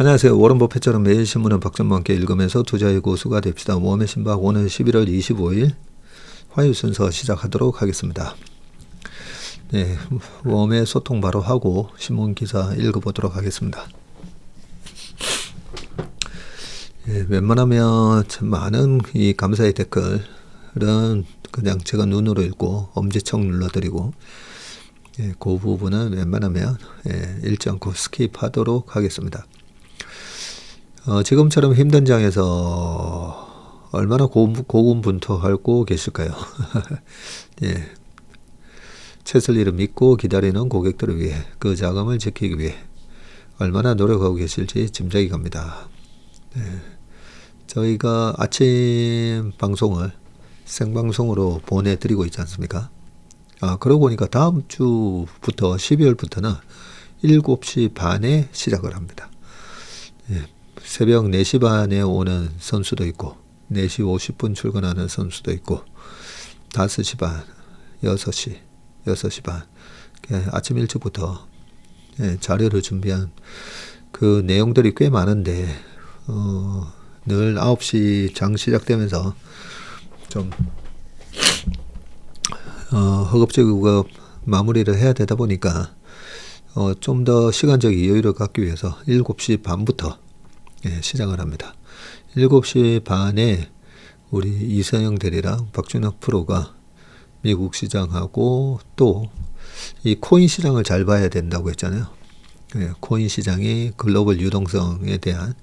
안녕하세요. 워런 버핏처럼 매일 신문은 박전무와 함께 읽으면서 투자의 고수가 됩시다. 모험의 신박 오늘 11월 25일 화요일 순서 시작하도록 하겠습니다. 네, 웜의 소통 바로 하고 신문 기사 읽어보도록 하겠습니다. 예, 웬만하면 참 많은 이 감사의 댓글은 그냥 제가 눈으로 읽고 엄지척 눌러드리고 예, 그 부분은 웬만하면 읽지 않고 스킵하도록 하겠습니다. 지금처럼 힘든 장에서 얼마나 고군분투하고 계실까요? 예, 채슬리를 믿고 기다리는 고객들을 위해 그 자금을 지키기 위해 얼마나 노력하고 계실지 짐작이 갑니다. 예, 저희가 아침 방송을 생방송으로 보내드리고 있지 않습니까? 그러고 보니까 다음 주부터 12월부터는 7시 반에 시작을 합니다. 예, 새벽 4시 반에 오는 선수도 있고 4시 50분 출근하는 선수도 있고 5시 반, 6시 반 아침 일찍부터 자료를 준비한 그 내용들이 꽤 많은데 늘 9시 장 시작되면서 좀 허겁지겁 마무리를 해야 되다 보니까 좀 더 시간적 여유를 갖기 위해서 7시 반부터 시작을 합니다. 7시 반에 우리 이선영 대리랑 박준혁 프로가 미국 시장하고 또 이 코인 시장을 잘 봐야 된다고 했잖아요. 코인 시장이 글로벌 유동성에 대한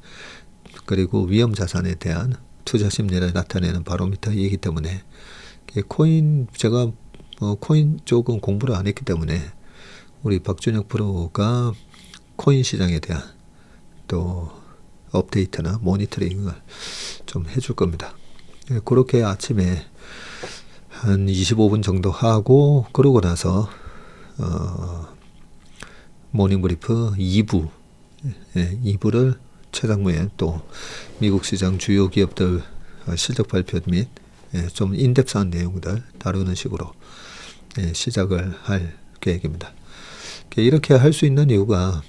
그리고 위험 자산에 대한 투자 심리를 나타내는 바로미터이기 때문에 제가 코인 쪽은 공부를 안 했기 때문에 우리 박준혁 프로가 코인 시장에 대한 또 업데이트나 모니터링을 좀 해줄 겁니다. 그렇게 아침에 한 25분 정도 하고 그러고 나서 모닝브리프 2부를 최상무에 또 미국 시장 주요 기업들 실적 발표 및 좀 인덱스한 내용들 다루는 식으로 시작을 할 계획입니다. 이렇게 할 수 있는 이유가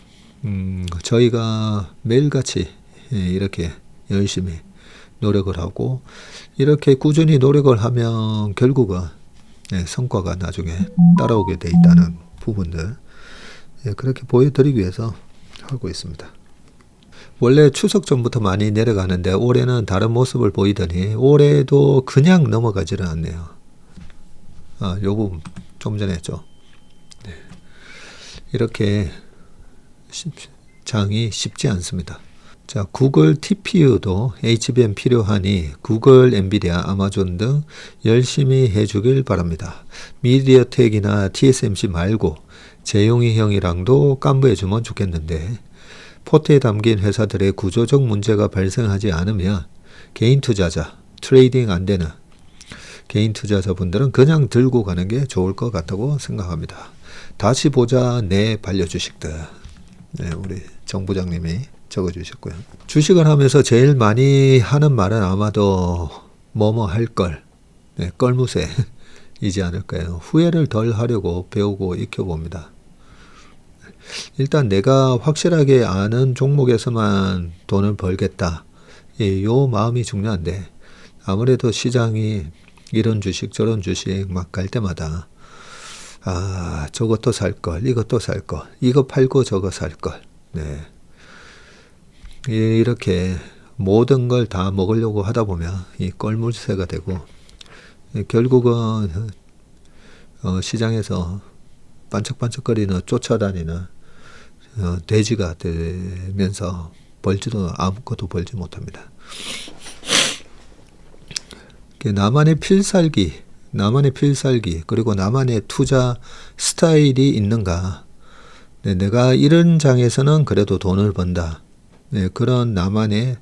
저희가 매일같이 이렇게 열심히 노력을 하고 이렇게 꾸준히 노력을 하면 결국은 성과가 나중에 따라오게 돼 있다는 부분들 그렇게 보여드리기 위해서 하고 있습니다. 원래 추석 전부터 많이 내려가는데 올해는 다른 모습을 보이더니 올해도 그냥 넘어가지는 않네요. 요 부분 좀 전에 했죠. 이렇게 장이 쉽지 않습니다. 자, 구글 TPU도 HBM 필요하니 구글, 엔비디아, 아마존 등 열심히 해주길 바랍니다. 미디어텍이나 TSMC 말고 재용이형이랑도 깐부해주면 좋겠는데 포트에 담긴 회사들의 구조적 문제가 발생하지 않으면 개인 투자자, 트레이딩 안 되는 개인 투자자분들은 그냥 들고 가는 게 좋을 것 같다고 생각합니다. 다시 보자 내 반려주식들. 우리 정 부장님이 적어주셨고요. 주식을 하면서 제일 많이 하는 말은 아마도 뭐뭐 할걸, 껄무새이지 않을까요? 후회를 덜 하려고 배우고 익혀봅니다. 일단 내가 확실하게 아는 종목에서만 돈을 벌겠다. 요 마음이 중요한데 아무래도 시장이 이런 주식 저런 주식 막 갈 때마다 저것도 살걸, 이것도 살걸, 이거 팔고 저거 살걸. 이렇게 모든 걸 다 먹으려고 하다 보면 이 껄물새가 되고 결국은 시장에서 반짝반짝거리는 쫓아다니는 돼지가 되면서 아무것도 벌지 못합니다. 나만의 필살기 그리고 나만의 투자 스타일이 있는가. 내가 이런 장에서는 그래도 돈을 번다. 그런 나만의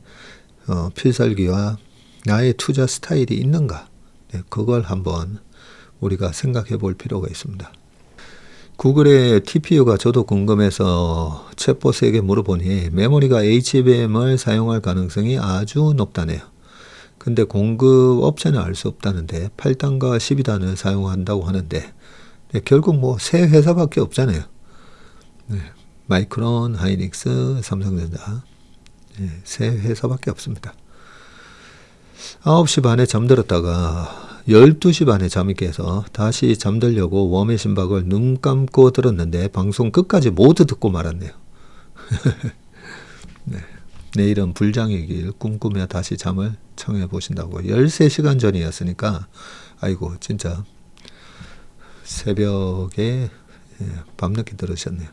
필살기와 나의 투자 스타일이 있는가. 그걸 한번 우리가 생각해 볼 필요가 있습니다. 구글의 TPU가 저도 궁금해서 챗봇에게 물어보니 메모리가 HBM을 사용할 가능성이 아주 높다네요. 근데 공급 업체는 알 수 없다는데 8단과 12단을 사용한다고 하는데 결국 뭐 세 회사밖에 없잖아요. 마이크론, 하이닉스, 삼성전자. 세 회사밖에 없습니다. 9시 반에 잠들었다가 12시 반에 잠이 깨서 다시 잠들려고 웜의 심박을 눈 감고 들었는데 방송 끝까지 모두 듣고 말았네요. 네. 내일은 불장의 길 꿈꾸며 다시 잠을 청해 보신다고. 13시간 전이었으니까 아이고 진짜 새벽에 밤늦게 들으셨네요.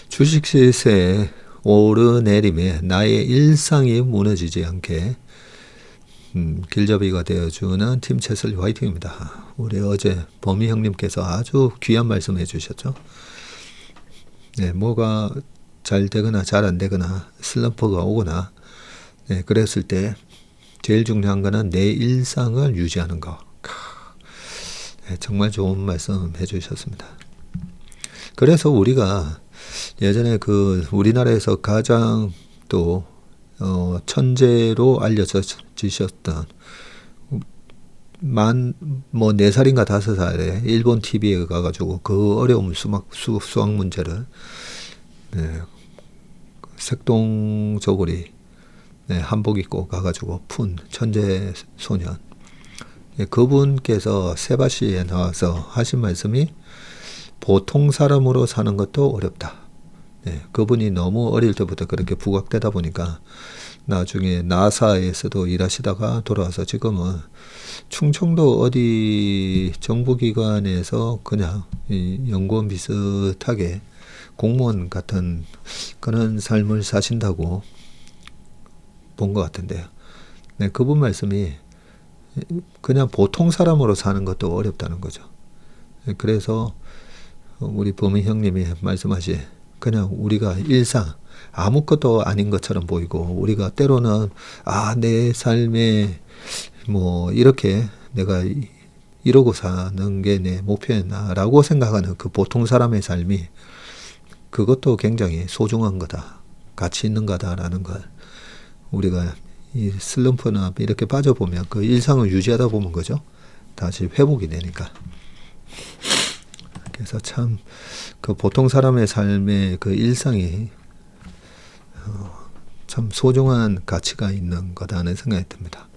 주식 시세 오르내림에 나의 일상이 무너지지 않게 길잡이가 되어주는 팀 채슬리 화이팅입니다. 우리 어제 범희 형님께서 아주 귀한 말씀 해주셨죠. 네, 뭐가 잘 되거나 잘 안 되거나 슬럼프가 오거나 그랬을 때 제일 중요한 거는 내 일상을 유지하는 거. 정말 좋은 말씀 해주셨습니다. 그래서 우리가 예전에 우리나라에서 가장 또 천재로 알려지셨던 4살인가 5살에 일본 TV에 가가지고 그 어려운 수학 문제를 색동저고리 한복 입고 가가지고 푼 천재 소년. 그분께서 세바시에 나와서 하신 말씀이 보통 사람으로 사는 것도 어렵다. 그분이 너무 어릴 때부터 그렇게 부각되다 보니까 나중에 나사에서도 일하시다가 돌아와서 지금은 충청도 어디 정부기관에서 그냥 연구원 비슷하게 공무원 같은 그런 삶을 사신다고 본 것 같은데요. 그분 말씀이 그냥 보통 사람으로 사는 것도 어렵다는 거죠. 그래서 우리 범희 형님이 말씀하신 그냥 우리가 일상 아무것도 아닌 것처럼 보이고 우리가 때로는 내 삶에 이렇게 내가 이러고 사는 게 내 목표였나 라고 생각하는 그 보통 사람의 삶이 그것도 굉장히 소중한 거다. 가치 있는 거다라는 걸 우리가 이 슬럼프나 이렇게 빠져보면 그 일상을 유지하다 보면 거죠. 다시 회복이 되니까. 그래서 참 그 보통 사람의 삶의 그 일상이 참 소중한 가치가 있는 거다는 생각이 듭니다.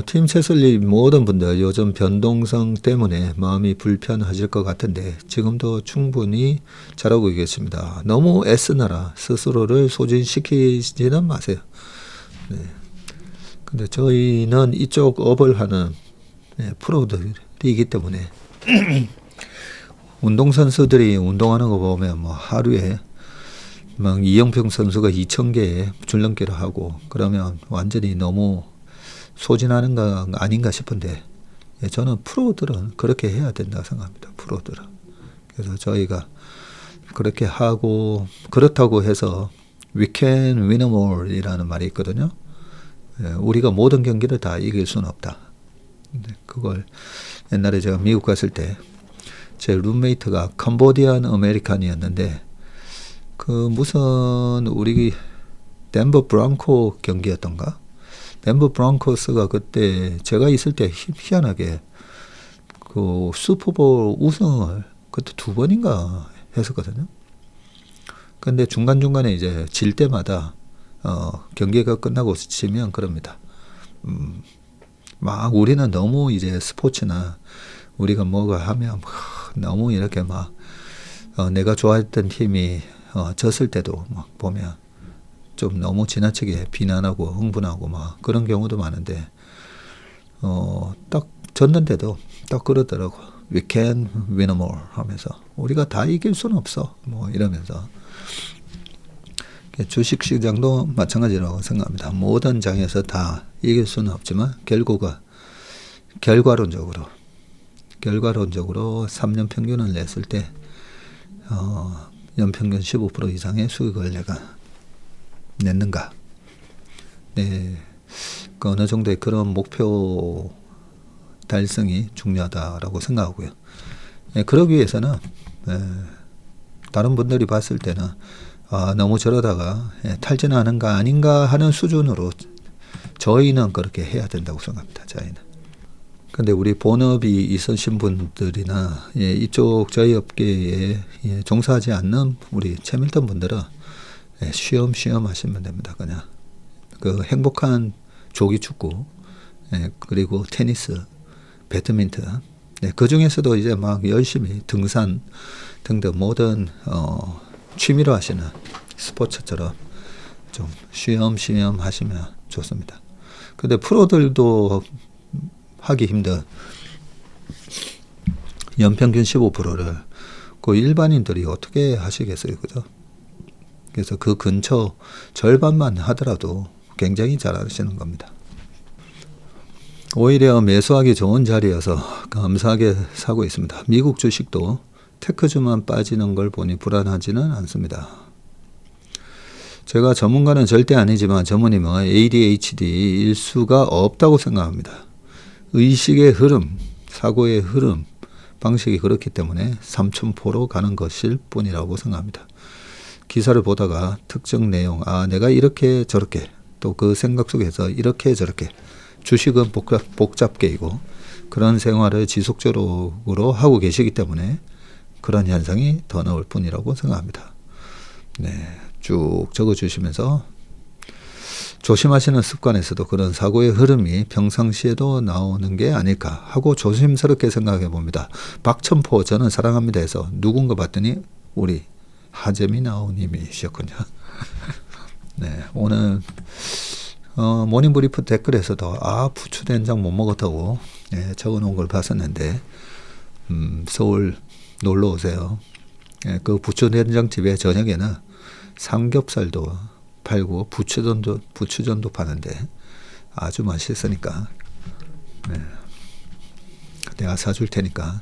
팀 채슬리 모든 분들 요즘 변동성 때문에 마음이 불편하실 것 같은데 지금도 충분히 잘하고 계십니다. 너무 애쓰느라 스스로를 소진시키지는 마세요. 근데 저희는 이쪽 업을 하는 프로들이기 때문에 운동선수들이 운동하는 거 보면 하루에 막 이영평 선수가 2,000개의 줄넘기를 하고 그러면 완전히 너무 소진하는 거 아닌가 싶은데 저는 프로들은 그렇게 해야 된다고 생각합니다. 프로들은. 그래서 저희가 그렇게 하고 그렇다고 해서 We can win them all 이라는 말이 있거든요. 우리가 모든 경기를 다 이길 수는 없다. 그걸 옛날에 제가 미국 갔을 때 제 룸메이트가 캄보디안 아메리칸이었는데 무슨 우리 덴버 브랑코 경기였던가? 덴버 브랑코스가 그때 제가 있을 때 희한하게 그 슈퍼볼 우승을 그때 2번인가 했었거든요. 근데 중간중간에 이제 질 때마다 경기가 끝나고 지면 그럽니다. 막 우리는 너무 이제 스포츠나 우리가 뭐가 하면 너무 이렇게 내가 좋아했던 팀이 졌을 때도 막 보면 좀 너무 지나치게 비난하고 흥분하고 그런 경우도 많은데 딱 졌는데도 딱 그러더라고. We can win them all 하면서 우리가 다 이길 수는 없어 이러면서 주식시장도 마찬가지라고 생각합니다. 모든 장에서 다 이길 수는 없지만 결과론적으로 3년 평균을 냈을 때 연평균 15% 이상의 수익을 내가 냈는가. 어느 정도의 그런 목표 달성이 중요하다라고 생각하고요. 그러기 위해서는 다른 분들이 봤을 때는 너무 저러다가 탈진하는 거 아닌가 하는 수준으로 저희는 그렇게 해야 된다고 생각합니다. 저희는. 근데 우리 본업이 있으신 분들이나 이쪽 저희 업계에 종사하지 않는 우리 채밀턴 분들은 쉬엄쉬엄 하시면 됩니다. 그냥 그 행복한 조기 축구, 그리고 테니스, 배드민턴, 그 중에서도 이제 막 열심히 등산 등등 모든 취미로 하시는 스포츠처럼 좀 쉬엄쉬엄 하시면 좋습니다. 근데 프로들도 하기 힘든 연평균 15%를 그 일반인들이 어떻게 하시겠어요, 그죠? 그래서 그 근처 절반만 하더라도 굉장히 잘하시는 겁니다. 오히려 매수하기 좋은 자리여서 감사하게 사고 있습니다. 미국 주식도 테크주만 빠지는 걸 보니 불안하지는 않습니다. 제가 전문가는 절대 아니지만 전무님은 ADHD 일수가 없다고 생각합니다. 의식의 흐름, 사고의 흐름, 방식이 그렇기 때문에 삼천포로 가는 것일 뿐이라고 생각합니다. 기사를 보다가 특정 내용, 내가 이렇게 저렇게, 또 그 생각 속에서 이렇게 저렇게, 주식은 복잡계이고 그런 생활을 지속적으로 하고 계시기 때문에 그런 현상이 더 나올 뿐이라고 생각합니다. 쭉 적어주시면서 조심하시는 습관에서도 그런 사고의 흐름이 평상시에도 나오는 게 아닐까 하고 조심스럽게 생각해 봅니다. 박천포 저는 사랑합니다 해서 누군가 봤더니 우리 하재미 나오님이셨군요. 오늘 모닝브리프 댓글에서도 부추된장 못 먹었다고 적어놓은 걸 봤었는데 서울 놀러 오세요. 그 부추된장 집에 저녁에는 삼겹살도 팔고 부추전도 파는데 아주 맛있으니까 내가 사줄 테니까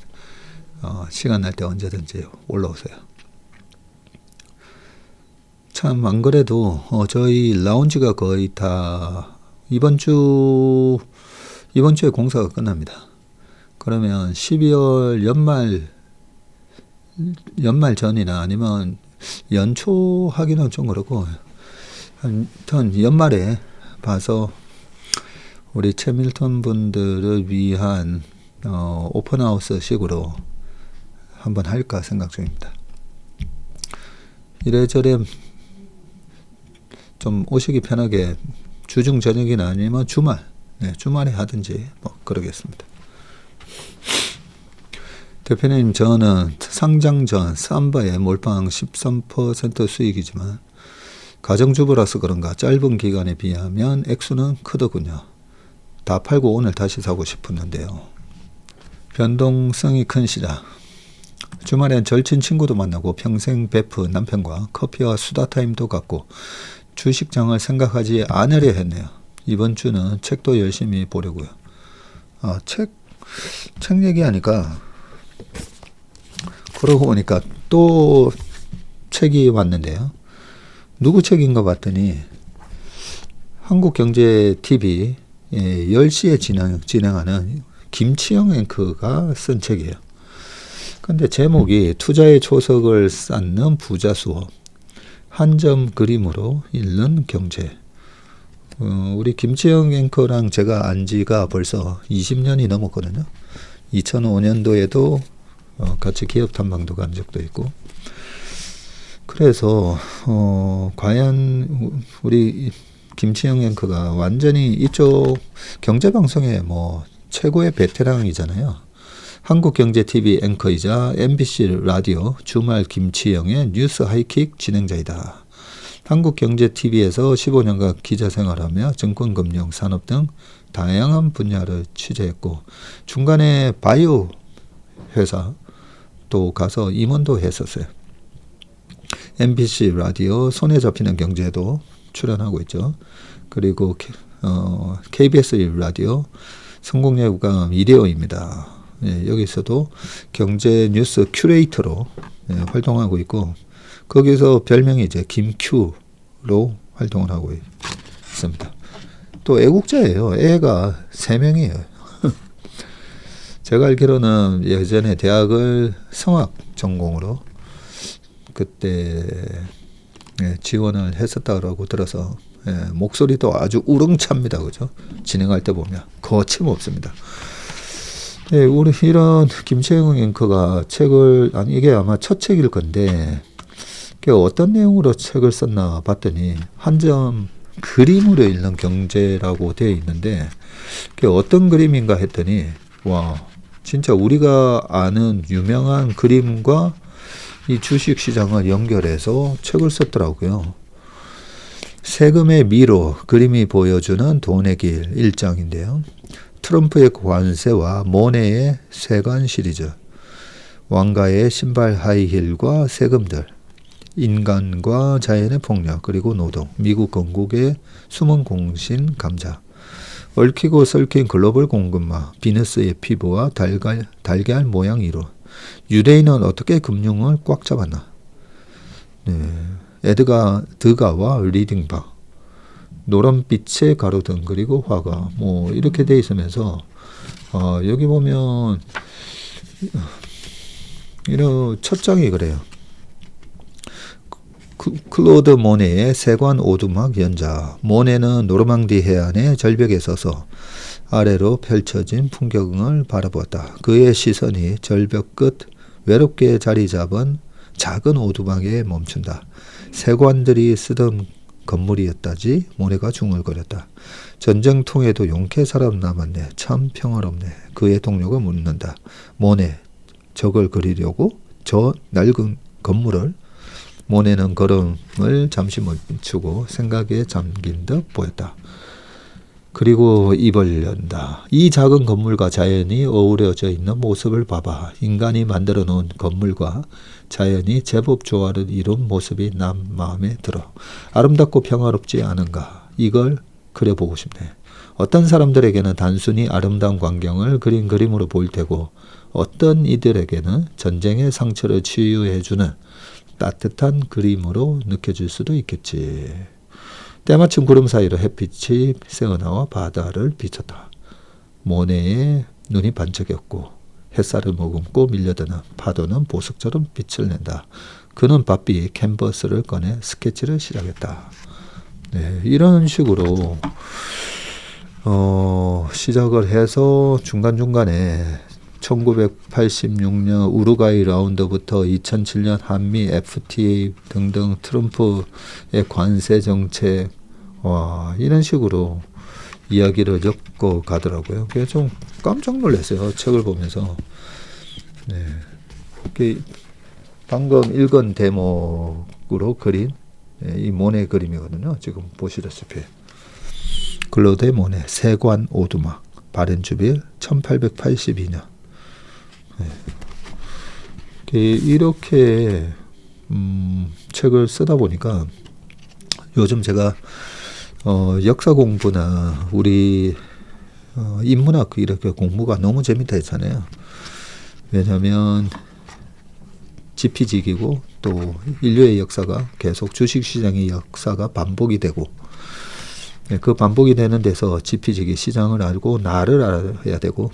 시간 날 때 언제든지 올라오세요. 참 안 그래도 저희 라운지가 거의 다 이번 주에 공사가 끝납니다. 그러면 12월 연말 전이나 아니면 연초 하기는 좀 그렇고 하여튼 연말에 봐서 우리 채밀턴 분들을 위한 오픈하우스 식으로 한번 할까 생각 중입니다. 이래저래 좀 오시기 편하게 주중 저녁이나 아니면 주말에 하든지 뭐 그러겠습니다. 대표님, 저는 상장 전 삼바에 몰빵 13% 수익이지만 가정주부라서 그런가 짧은 기간에 비하면 액수는 크더군요. 다 팔고 오늘 다시 사고 싶었는데요. 변동성이 큰 시장. 주말엔 절친 친구도 만나고 평생 베프 남편과 커피와 수다 타임도 갖고 주식장을 생각하지 않으려 했네요. 이번 주는 책도 열심히 보려고요. 책 얘기하니까 그러고 보니까 또 책이 왔는데요. 누구 책인가 봤더니 한국경제TV 10시에 진행하는 김치영 앵커가 쓴 책이에요. 근데 제목이 투자의 초석을 쌓는 부자 수업, 한 점 그림으로 읽는 경제. 우리 김치영 앵커랑 제가 안 지가 벌써 20년이 넘었거든요. 2005년도에도 같이 기업 탐방도 간 적도 있고. 그래서 과연 우리 김치영 앵커가 완전히 이쪽 경제방송의 뭐 최고의 베테랑이잖아요. 한국경제TV 앵커이자 MBC 라디오 주말 김치영의 뉴스 하이킥 진행자이다. 한국경제TV에서 15년간 기자생활하며 증권금융, 산업 등 다양한 분야를 취재했고 중간에 바이오 회사 또 가서 임원도 했었어요. MBC 라디오 손에 잡히는 경제도 출연하고 있죠. 그리고 KBS 라디오 성공예우감 이대호입니다. 여기서도 경제 뉴스 큐레이터로 활동하고 있고 거기서 별명이 이제 김큐로 활동을 하고 있습니다. 또 애국자예요. 애가 3명이에요. 제가 알기로는 예전에 대학을 성악 전공으로 그때 지원을 했었다고 들어서 목소리도 아주 우렁찹니다. 그죠? 진행할 때 보면 거침없습니다. 네, 우리 이런 김채영 앵커가 책을, 아니, 이게 아마 첫 책일 건데, 어떤 내용으로 책을 썼나 봤더니, 한 점 그림으로 읽는 경제라고 되어 있는데, 어떤 그림인가 했더니, 와, 진짜 우리가 아는 유명한 그림과 이 주식 시장을 연결해서 책을 썼더라고요. 세금의 미로, 그림이 보여주는 돈의 길 1장인데요. 트럼프의 관세와 모네의 세관 시리즈, 왕가의 신발 하이힐과 세금들, 인간과 자연의 폭력, 그리고 노동, 미국 건국의 숨은 공신 감자, 얽히고 설킨 글로벌 공급망, 비너스의 피부와 달걀 모양 이론, 유대인은 어떻게 금융을 꽉 잡았나, 네. 에드가 드가와 리딩방, 노란빛의 가로등, 그리고 화가, 뭐 이렇게 돼 있으면서 여기 보면 이런 첫 장이 그래요. 클로드 모네의 세관 오두막 연자. 모네는 노르망디 해안의 절벽에 서서 아래로 펼쳐진 풍경을 바라보았다. 그의 시선이 절벽 끝 외롭게 자리 잡은 작은 오두막에 멈춘다. 세관들이 쓰던 건물이었다지. 모네가 중얼거렸다. 전쟁통에도 용케 살아남았네. 참 평화롭네. 그의 동료가 묻는다. 모네, 저걸 그리려고? 저 낡은 건물을? 모네는 걸음을 잠시 멈추고 생각에 잠긴 듯 보였다. 그리고 입을 연다. 이 작은 건물과 자연이 어우러져 있는 모습을 봐봐. 인간이 만들어 놓은 건물과 자연이 제법 조화를 이룬 모습이 남 마음에 들어. 아름답고 평화롭지 않은가? 이걸 그려보고 싶네. 어떤 사람들에게는 단순히 아름다운 광경을 그린 그림으로 보일 테고, 어떤 이들에게는 전쟁의 상처를 치유해주는 따뜻한 그림으로 느껴질 수도 있겠지. 때마침 구름 사이로 햇빛이 새어나와 바다를 비쳤다. 모네의 눈이 반짝였고 햇살을 머금고 밀려드는 파도는 보석처럼 빛을 낸다. 그는 바삐 캔버스를 꺼내 스케치를 시작했다. 네, 이런 식으로 시작을 해서 중간중간에 1986년 우루과이 라운드부터 2007년 한미 FTA 등등 트럼프의 관세 정책, 이런 식으로 이야기를 엮고 가더라고요. 그래서 좀 깜짝 놀랐어요. 책을 보면서. 네. 방금 읽은 대목으로 그린 이 모네 그림이거든요. 지금 보시다시피. 클로드 모네, 세관 오두막, 바렌주빌, 1882년. 이렇게 책을 쓰다 보니까 요즘 제가 역사 공부나 우리 인문학 이렇게 공부가 너무 재밌다 했잖아요. 왜냐하면 지피지기고 또 인류의 역사가 계속 주식시장의 역사가 반복이 되고, 그 반복이 되는 데서 지피지기 시장을 알고 나를 알아야 되고,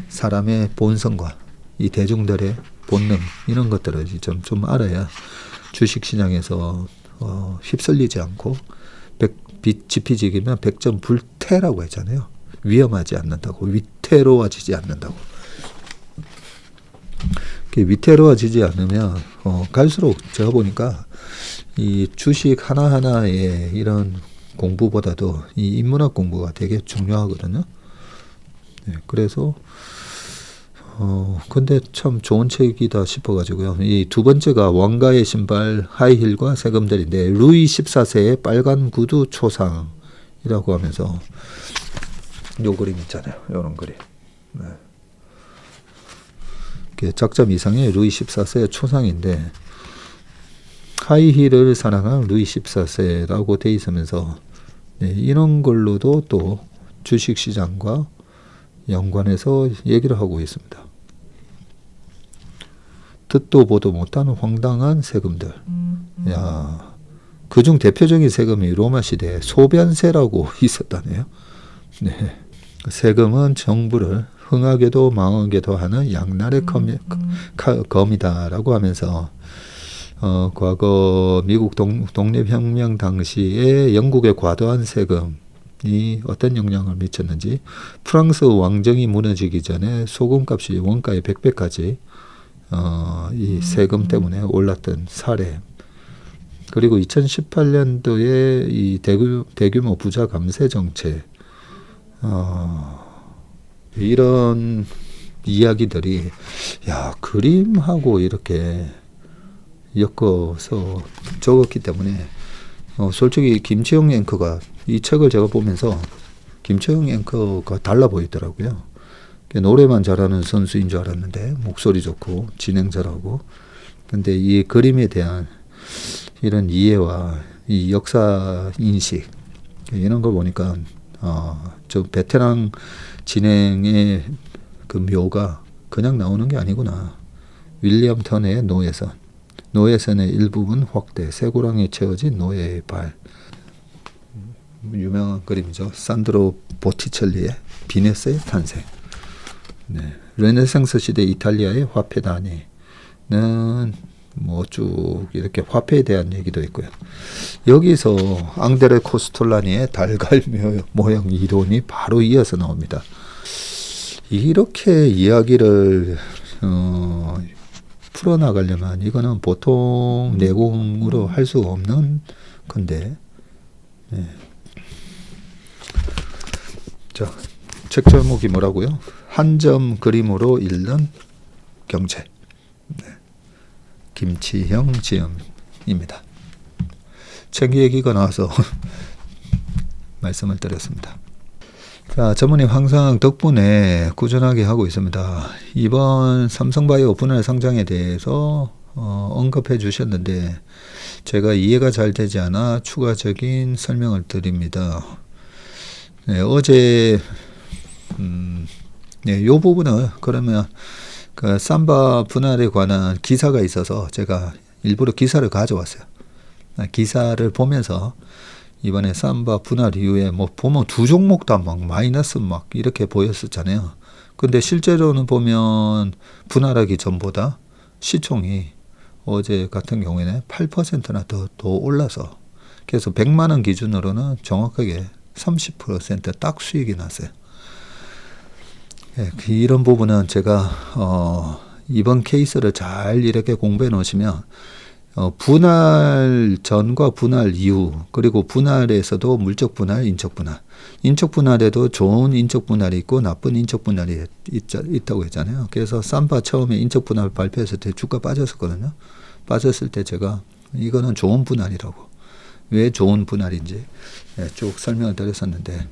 사람의 본성과 이 대중들의 본능, 이런 것들을 좀 알아야 주식시장에서 휩쓸리지 않고, 지피지기면 백전 불태라고 했잖아요. 위험하지 않는다고, 위태로워지지 않는다고. 위태로워지지 않으면 갈수록 제가 보니까 이 주식 하나하나의 이런 공부보다도 이 인문학 공부가 되게 중요하거든요. 그래서 근데 참 좋은 책이다 싶어가지고요. 이 두 번째가 왕가의 신발 하이힐과 세금들인데, 루이 14세의 빨간 구두 초상이라고 하면서 요 그림 있잖아요. 요런 그림. 작점 이상의 루이 14세의 초상인데, 하이힐을 사랑한 루이 14세라고 돼 있으면서 이런 걸로도 또 주식시장과 연관해서 얘기를 하고 있습니다. 듣도 보도 못하는 황당한 세금들. 야, 그중 대표적인 세금이 로마 시대에 소변세라고 있었다네요. 네. 세금은 정부를 흥하게도 망하게도 하는 양날의 검이다라고 하면서 과거 미국 독립혁명 당시에 영국의 과도한 세금, 어떤 영향을 미쳤는지, 프랑스 왕정이 무너지기 전에 소금값이 원가의 100배까지 이 세금 때문에 올랐던 사례, 그리고 2018년도에 이 대규모 부자 감세 정책, 이런 이야기들이 그림하고 이렇게 엮어서 적었기 때문에 솔직히 김치영 앵커가 이 책을 제가 보면서 김치영 앵커가 달라 보이더라고요. 노래만 잘하는 선수인 줄 알았는데 목소리 좋고 진행 잘하고, 근데 이 그림에 대한 이런 이해와 이 역사 인식 이런 걸 보니까 저 베테랑 진행의 그 묘가 그냥 나오는 게 아니구나. 윌리엄 턴의 노예선의 일부분 확대, 쇠고랑에 채워진 노예의 발. 유명한 그림이죠. 산드로 보티첼리의 비네스의 탄생. 네. 르네상스 시대 이탈리아의 화폐 단위는 뭐 쭉 이렇게 화폐에 대한 얘기도 있고요. 여기서 앙드레 코스톨라니의 달걀 모형 이론이 바로 이어서 나옵니다. 이렇게 이야기를 풀어나가려면 이거는 보통 내공으로 할 수 없는 건데, 네. 자, 책 제목이 뭐라고요? 한 점 그림으로 읽는 경제. 네. 김치형 지음입니다. 책 얘기가 나와서 말씀을 드렸습니다. 자, 전무님 항상 덕분에 꾸준하게 하고 있습니다. 이번 삼성바이오 분할 상장에 대해서 언급해 주셨는데 제가 이해가 잘 되지 않아 추가적인 설명을 드립니다. 네, 어제 이 부분은 그러면 그 삼바 분할에 관한 기사가 있어서 제가 일부러 기사를 가져왔어요. 기사를 보면서 이번에 삼바 분할 이후에 뭐 보면 두 종목 다 막 마이너스 막 이렇게 보였었잖아요. 근데 실제로는 보면 분할하기 전보다 시총이 어제 같은 경우에는 8%나 더 올라서, 그래서 100만 원 기준으로는 정확하게 30% 수익이 났어요. 예, 이런 부분은 제가 이번 케이스를 잘 이렇게 공부해 놓으시면 분할 전과 분할 이후, 그리고 분할에서도 물적 분할, 인적 분할, 인적 분할에도 좋은 인적 분할이 있고 나쁜 인적 분할이 있다고 했잖아요. 그래서 삼바 처음에 인적 분할 발표했을 때 주가 빠졌었거든요. 빠졌을 때 제가 이거는 좋은 분할이라고, 왜 좋은 분할인지 쭉 설명을 드렸었는데,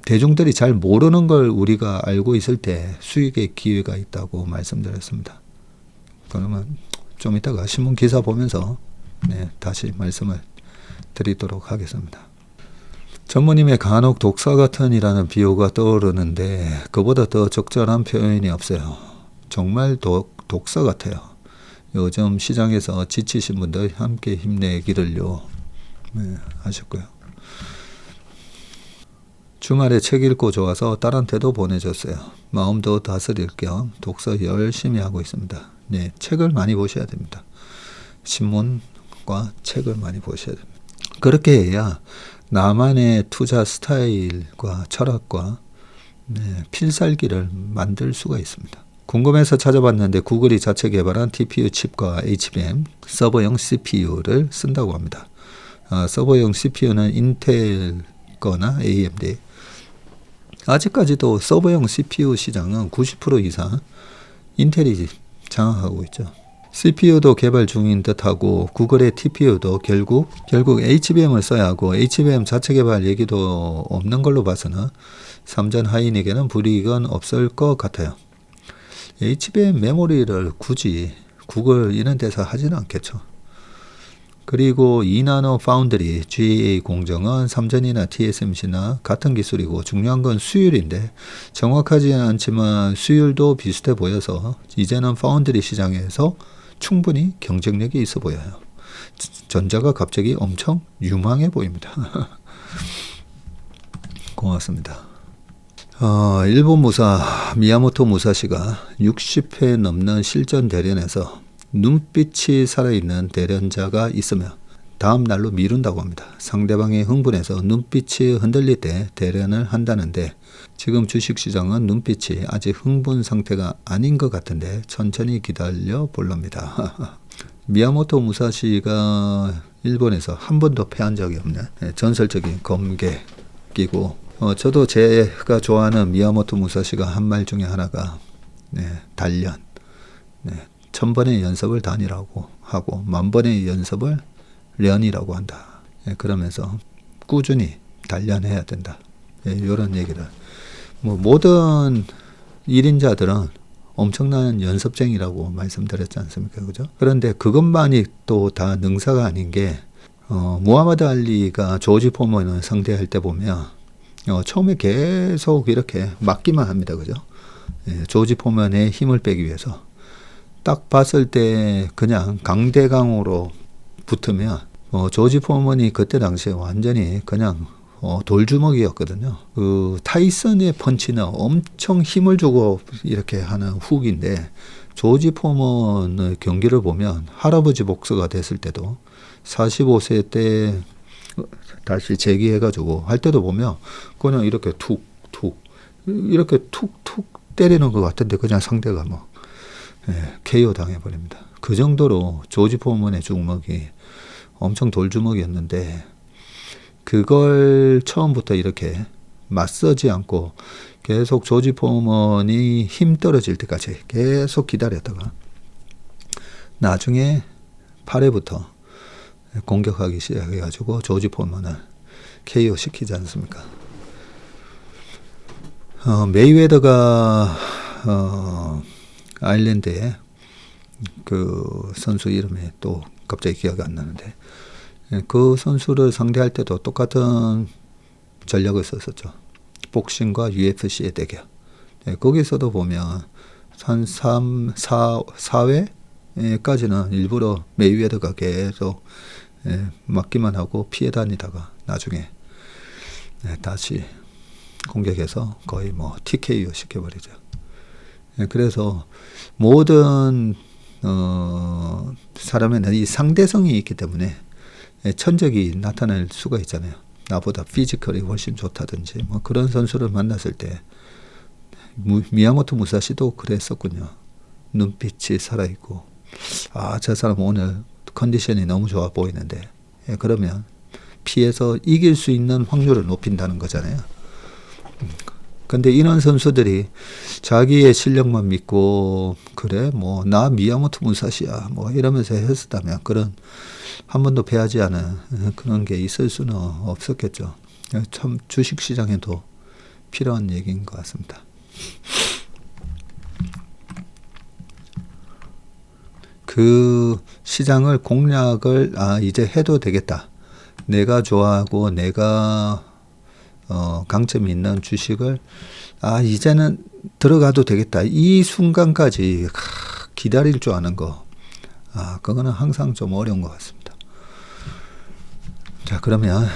대중들이 잘 모르는 걸 우리가 알고 있을 때 수익의 기회가 있다고 말씀드렸습니다. 그러면 좀 이따가 신문 기사 보면서 다시 말씀을 드리도록 하겠습니다. 전무님의 간혹 독사 같은이라는 비유가 떠오르는데 그보다 더 적절한 표현이 없어요. 정말 독사 같아요. 요즘 시장에서 지치신 분들 함께 힘내기를요. 하셨고요. 주말에 책 읽고 좋아서 딸한테도 보내줬어요. 마음도 다스릴 겸 독서 열심히 하고 있습니다. 네, 책을 많이 보셔야 됩니다. 신문과 책을 많이 보셔야 됩니다. 그렇게 해야 나만의 투자 스타일과 철학과 필살기를 만들 수가 있습니다. 궁금해서 찾아봤는데 구글이 자체 개발한 TPU 칩과 HBM 서버용 CPU를 쓴다고 합니다. 서버용 CPU는 인텔 거나 AMD. 아직까지도 서버용 CPU 시장은 90% 이상 인텔이 장악하고 있죠. CPU도 개발 중인 듯하고 구글의 TPU도 결국 HBM을 써야 하고, HBM 자체 개발 얘기도 없는 걸로 봐서는 삼전 하인에게는 불이익은 없을 것 같아요. HBM 메모리를 굳이 구글 이런 데서 하지는 않겠죠. 그리고 2나노 파운드리 GAA 공정은 삼전이나 TSMC나 같은 기술이고, 중요한 건 수율인데 정확하지는 않지만 수율도 비슷해 보여서 이제는 파운드리 시장에서 충분히 경쟁력이 있어 보여요. 전자가 갑자기 엄청 유망해 보입니다. 고맙습니다. 일본 무사 미야모토 무사시가 60회 넘는 실전 대련에서 눈빛이 살아있는 대련자가 있으며 다음 날로 미룬다고 합니다. 상대방이 흥분해서 눈빛이 흔들릴 때 대련을 한다는데 지금 주식시장은 눈빛이 아직 흥분 상태가 아닌 것 같은데 천천히 기다려 볼랍니다. 미야모토 무사시가 일본에서 한 번도 패한 적이 없는 전설적인 검객이고 저도 제가 좋아하는 미야모토 무사시가 한 말 중에 하나가 단련 1000번의 연습을 단이라고 하고 10,000번의 연습을 련이라고 한다. 그러면서 꾸준히 단련해야 된다. 이런 얘기를 모든 1인자들은 엄청난 연습쟁이라고 말씀드렸지 않습니까? 그죠? 그런데 그것만이 또 다 능사가 아닌 게 무하마드 알리가 조지 포먼을 상대할 때 보면 처음에 계속 이렇게 맞기만 합니다. 그죠? 조지 포먼의 힘을 빼기 위해서 딱 봤을 때 그냥 강대강으로 붙으면 조지 포먼이 그때 당시에 완전히 그냥 돌주먹이었거든요. 그 타이슨의 펀치는 엄청 힘을 주고 이렇게 하는 훅인데 조지 포먼의 경기를 보면 할아버지 복서가 됐을 때도 45세 때 다시 재기해가지고 할 때도 보면 그냥 이렇게 툭툭 이렇게 툭툭 때리는 것 같은데 그냥 상대가 KO 당해버립니다. 그 정도로 조지 포먼의 주먹이 엄청 돌주먹이었는데 그걸 처음부터 이렇게 맞서지 않고 계속 조지 포먼이 힘 떨어질 때까지 계속 기다렸다가 나중에 8회부터 공격하기 시작해가지고 조지 포먼을 KO 시키지 않습니까? 메이웨더가 아일랜드에 그 선수 이름이 또 갑자기 기억이 안 나는데 그 선수를 상대할 때도 똑같은 전략을 썼었죠. 복싱과 UFC의 대결. 거기서도 보면 한 4회까지는 일부러 메이웨더가 계속 맞기만 하고 피해 다니다가 나중에 다시 공격해서 거의 TKO 시켜버리죠. 그래서 모든 사람에는 이 상대성이 있기 때문에 천적이 나타날 수가 있잖아요. 나보다 피지컬이 훨씬 좋다든지 그런 선수를 만났을 때 미야모토 무사시도 그랬었군요. 눈빛이 살아있고 저 사람 오늘 컨디션이 너무 좋아 보이는데 그러면 피해서 이길 수 있는 확률을 높인다는 거잖아요. 근데 이런 선수들이 자기의 실력만 믿고 그래 나 미야모토 무사시야 이러면서 했었다면 그런 한 번도 패하지 않은 그런 게 있을 수는 없었겠죠. 참 주식시장에도 필요한 얘기인 것 같습니다. 그 시장을 공략을 이제 해도 되겠다. 내가 좋아하고 내가 강점이 있는 주식을 이제는 들어가도 되겠다. 이 순간까지 기다릴 줄 아는 거 그거는 항상 좀 어려운 것 같습니다. 자, 그러면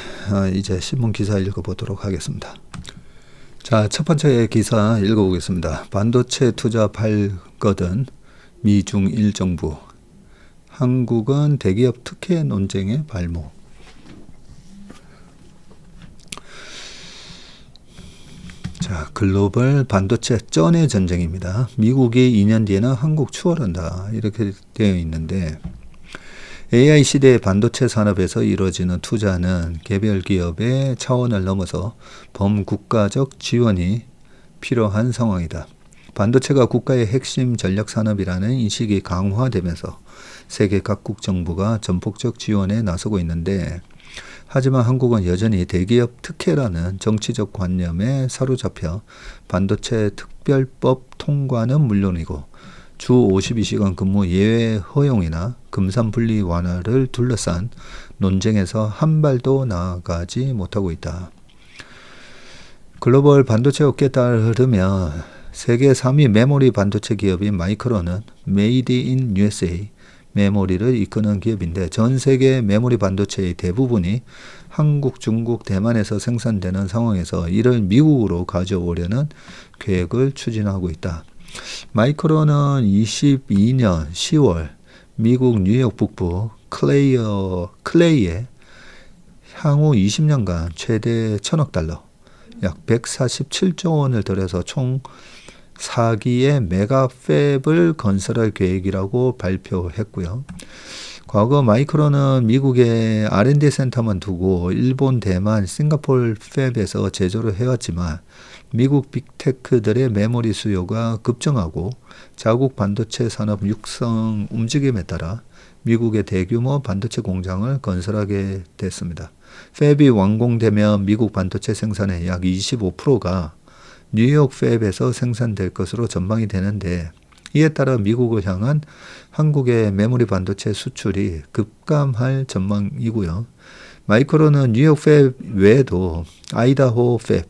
이제 신문 기사 읽어보도록 하겠습니다. 자, 첫 번째 기사 읽어보겠습니다. 반도체 투자 발거든 미중일 정부. 한국은 대기업 특혜 논쟁의 발목. 자, 글로벌 반도체 쩐의 전쟁입니다. 미국이 2년 뒤에는 한국 추월한다. 이렇게 되어 있는데 AI 시대의 반도체 산업에서 이루어지는 투자는 개별 기업의 차원을 넘어서 범국가적 지원이 필요한 상황이다. 반도체가 국가의 핵심 전략 산업이라는 인식이 강화되면서 세계 각국 정부가 전폭적 지원에 나서고 있는데 하지만 한국은 여전히 대기업 특혜라는 정치적 관념에 사로잡혀 반도체 특별법 통과는 물론이고 주 52시간 근무 예외 허용이나 금산 분리 완화를 둘러싼 논쟁에서 한 발도 나아가지 못하고 있다. 글로벌 반도체 업계에 따르면 세계 3위 메모리 반도체 기업인 마이크론은 메이드 인 USA 메모리를 이끄는 기업인데 전 세계 메모리 반도체의 대부분이 한국, 중국, 대만에서 생산되는 상황에서 이를 미국으로 가져오려는 계획을 추진하고 있다. 마이크론은 22년 10월 미국 뉴욕 북부 클레이에 향후 20년간 최대 1,000억 달러, 약 147조 원을 들여서 총 4기의 메가팹을 건설할 계획이라고 발표했고요. 과거 마이크론은 미국의 R&D 센터만 두고 일본, 대만, 싱가포르 팹에서 제조를 해왔지만 미국 빅테크들의 메모리 수요가 급증하고 자국 반도체 산업 육성 움직임에 따라 미국의 대규모 반도체 공장을 건설하게 됐습니다. 팹이 완공되면 미국 반도체 생산의 약 25%가 뉴욕 팹에서 생산될 것으로 전망이 되는데, 이에 따라 미국을 향한 한국의 메모리 반도체 수출이 급감할 전망이고요. 마이크론은 뉴욕 팹 외에도 아이다호 팹,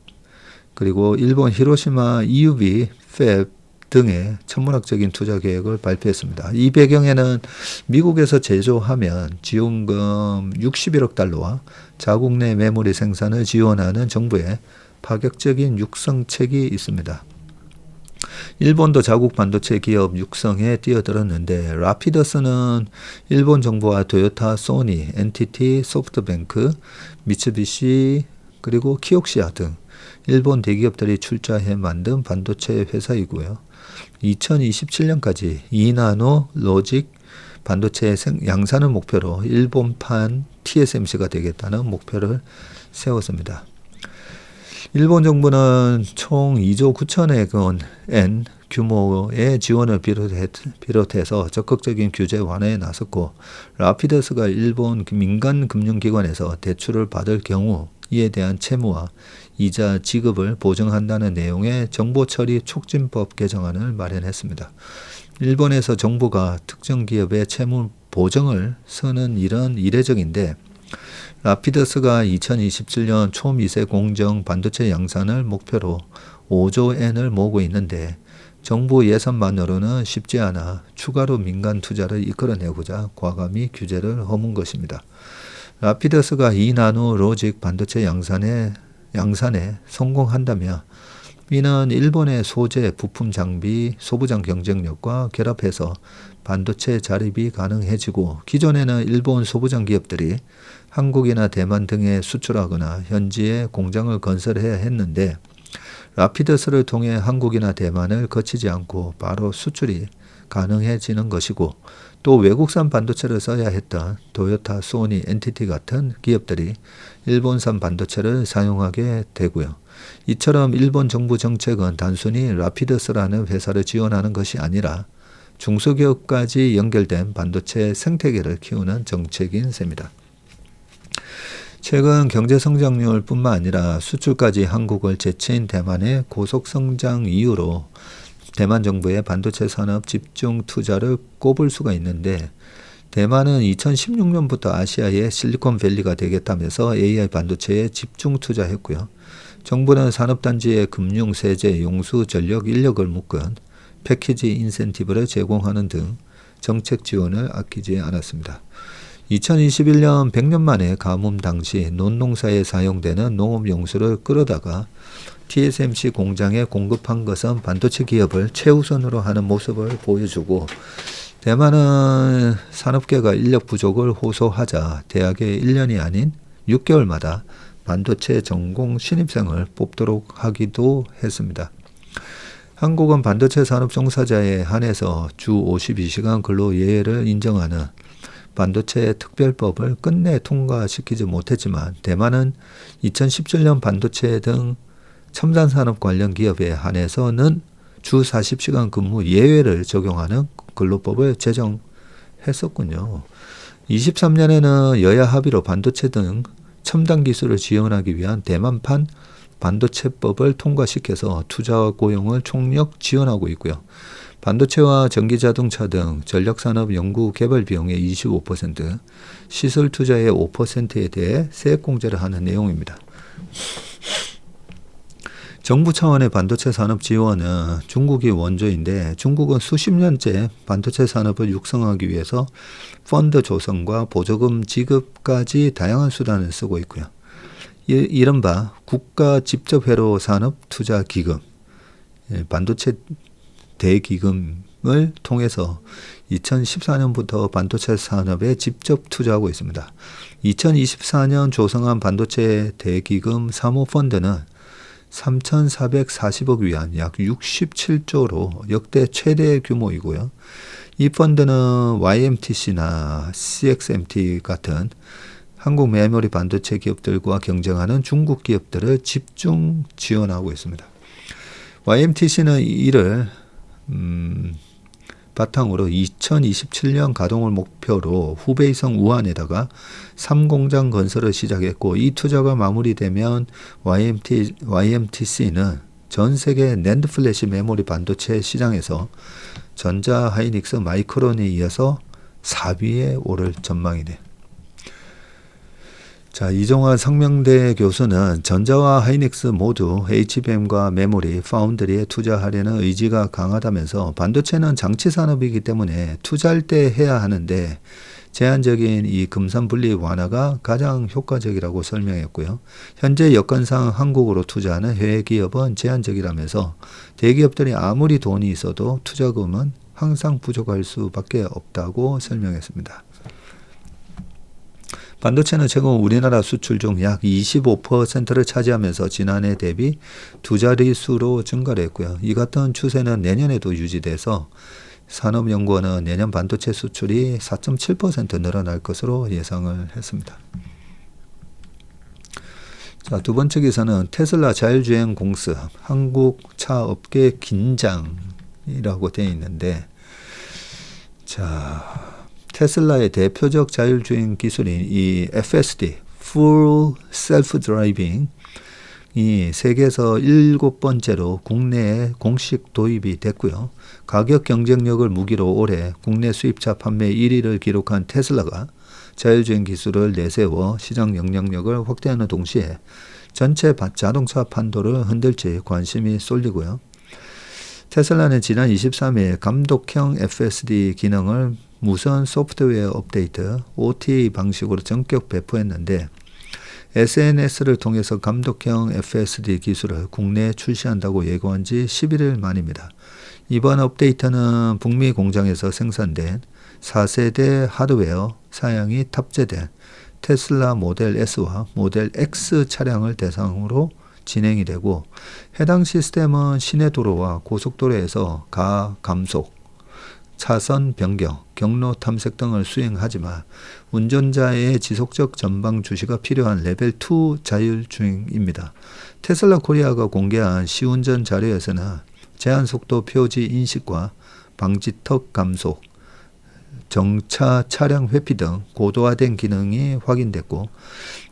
그리고 일본 히로시마 EUV 팹 등의 천문학적인 투자 계획을 발표했습니다. 이 배경에는 미국에서 제조하면 지원금 61억 달러와 자국 내 메모리 생산을 지원하는 정부의 파격적인 육성책이 있습니다. 일본도 자국 반도체 기업 육성에 뛰어들었는데, 라피더스는 일본 정부와 토요타, 소니, NTT, 소프트뱅크, 미츠비시, 그리고 키옥시아 등 일본 대기업들이 출자해 만든 반도체 회사이고요. 2027년까지 2나노 로직 반도체 양산을 목표로 일본판 TSMC가 되겠다는 목표를 세웠습니다. 일본 정부는 총 2조 9천억 원 규모의 지원을 비롯해서 적극적인 규제 완화에 나섰고, 라피더스가 일본 민간 금융기관에서 대출을 받을 경우 이에 대한 채무와 이자 지급을 보증한다는 내용의 정보처리 촉진법 개정안을 마련했습니다. 일본에서 정부가 특정 기업의 채무 보증을 서는 일은 이례적인데, 라피더스가 2027년 초미세 공정 반도체 양산을 목표로 5조 엔을 모으고 있는데, 정부 예산만으로는 쉽지 않아 추가로 민간 투자를 이끌어내고자 과감히 규제를 허문 것입니다. 라피더스가 2나노 로직 반도체 양산에 성공한다면 이는 일본의 소재, 부품 장비, 소부장 경쟁력과 결합해서 반도체 자립이 가능해지고, 기존에는 일본 소부장 기업들이 한국이나 대만 등에 수출하거나 현지에 공장을 건설해야 했는데, 라피더스를 통해 한국이나 대만을 거치지 않고 바로 수출이 가능해지는 것이고, 또 외국산 반도체를 써야 했던 토요타, 소니, NTT 같은 기업들이 일본산 반도체를 사용하게 되고요. 이처럼 일본 정부 정책은 단순히 라피더스라는 회사를 지원하는 것이 아니라 중소기업까지 연결된 반도체 생태계를 키우는 정책인 셈입니다. 최근 경제 성장률 뿐만 아니라 수출까지 한국을 제치인 대만의 고속 성장 이유로 대만 정부의 반도체 산업 집중 투자를 꼽을 수가 있는데, 대만은 2016년부터 아시아의 실리콘밸리가 되겠다면서 AI 반도체에 집중 투자했고요. 정부는 산업단지의 금융, 세제, 용수, 전력, 인력을 묶은 패키지 인센티브를 제공하는 등 정책 지원을 아끼지 않았습니다. 2021년 100년 만에 가뭄 당시 논농사에 사용되는 농업용수를 끌어다가 TSMC 공장에 공급한 것은 반도체 기업을 최우선으로 하는 모습을 보여주고, 대만은 산업계가 인력 부족을 호소하자 대학에 1년이 아닌 6개월마다 반도체 전공 신입생을 뽑도록 하기도 했습니다. 한국은 반도체 산업 종사자에 한해서 주 52시간 근로 예외를 인정하는 반도체 특별법을 끝내 통과시키지 못했지만, 대만은 2017년 반도체 등 첨단 산업 관련 기업에 한해서는 주 40시간 근무 예외를 적용하는 근로법을 제정했었군요. 23년에는 여야 합의로 반도체 등 첨단 기술을 지원하기 위한 대만판 반도체법을 통과시켜서 투자와 고용을 총력 지원하고 있고요. 반도체와 전기자동차 등 전력산업 연구 개발 비용의 25%, 시설 투자의 5%에 대해 세액공제를 하는 내용입니다. 정부 차원의 반도체 산업 지원은 중국이 원조인데, 중국은 수십 년째 반도체 산업을 육성하기 위해서 펀드 조성과 보조금 지급까지 다양한 수단을 쓰고 있고요. 이른바 국가 직접 회로 산업 투자 기금, 반도체 대기금이라고 통해서 2014년부터 반도체 산업에 직접 투자하고 있습니다. 2024년 조성한 반도체 대기금 사모펀드는 3,440억 위안, 약 67조로 역대 최대 규모이고요. 이 펀드는 YMTC나 CXMT 같은 한국 메모리 반도체 기업들과 경쟁하는 중국 기업들을 집중 지원하고 있습니다. YMTC는 이를 바탕으로 2027년 가동을 목표로 후베이성 우한에다가 3공장 건설을 시작했고, 이 투자가 마무리되면 YMTC는 전 세계 낸드 플래시 메모리 반도체 시장에서 전자, 하이닉스, 마이크론에 이어서 4위에 오를 전망이네. 자, 이종환 성명대 교수는 전자와 하이닉스 모두 HBM과 메모리, 파운드리에 투자하려는 의지가 강하다면서 반도체는 장치 산업이기 때문에 투자할 때 해야 하는데 제한적인 이 금산 분리 완화가 가장 효과적이라고 설명했고요. 현재 여건상 한국으로 투자하는 해외 기업은 제한적이라면서 대기업들이 아무리 돈이 있어도 투자금은 항상 부족할 수밖에 없다고 설명했습니다. 반도체는 최근 우리나라 수출 중 약 25%를 차지하면서 지난해 대비 두 자릿수로 증가를 했고요. 이 같은 추세는 내년에도 유지돼서 산업연구원은 내년 반도체 수출이 4.7% 늘어날 것으로 예상을 했습니다. 자, 두 번째 기사는 테슬라 자율주행 공습, 한국 차 업계 긴장이라고 되어 있는데, 자, 테슬라의 대표적 자율주행 기술인 이 FSD, Full Self Driving, 이 세계에서 7번째로 국내에 공식 도입이 됐고요. 가격 경쟁력을 무기로 올해 국내 수입차 판매 1위를 기록한 테슬라가 자율주행 기술을 내세워 시장 영향력을 확대하는 동시에 전체 자동차 판도를 흔들지 관심이 쏠리고요. 테슬라는 지난 23일 감독형 FSD 기능을 무선 소프트웨어 업데이트 OTA 방식으로 전격 배포했는데, SNS를 통해서 감독형 FSD 기술을 국내에 출시한다고 예고한 지 11일 만입니다. 이번 업데이트는 북미 공장에서 생산된 4세대 하드웨어 사양이 탑재된 테슬라 모델 S와 모델 X 차량을 대상으로 진행이 되고, 해당 시스템은 시내 도로와 고속도로에서 가감속, 차선 변경, 경로 탐색 등을 수행하지만 운전자의 지속적 전방 주시가 필요한 레벨 2 자율주행입니다. 테슬라 코리아가 공개한 시운전 자료에서는 제한속도 표지 인식과 방지턱 감속, 정차 차량 회피 등 고도화된 기능이 확인됐고,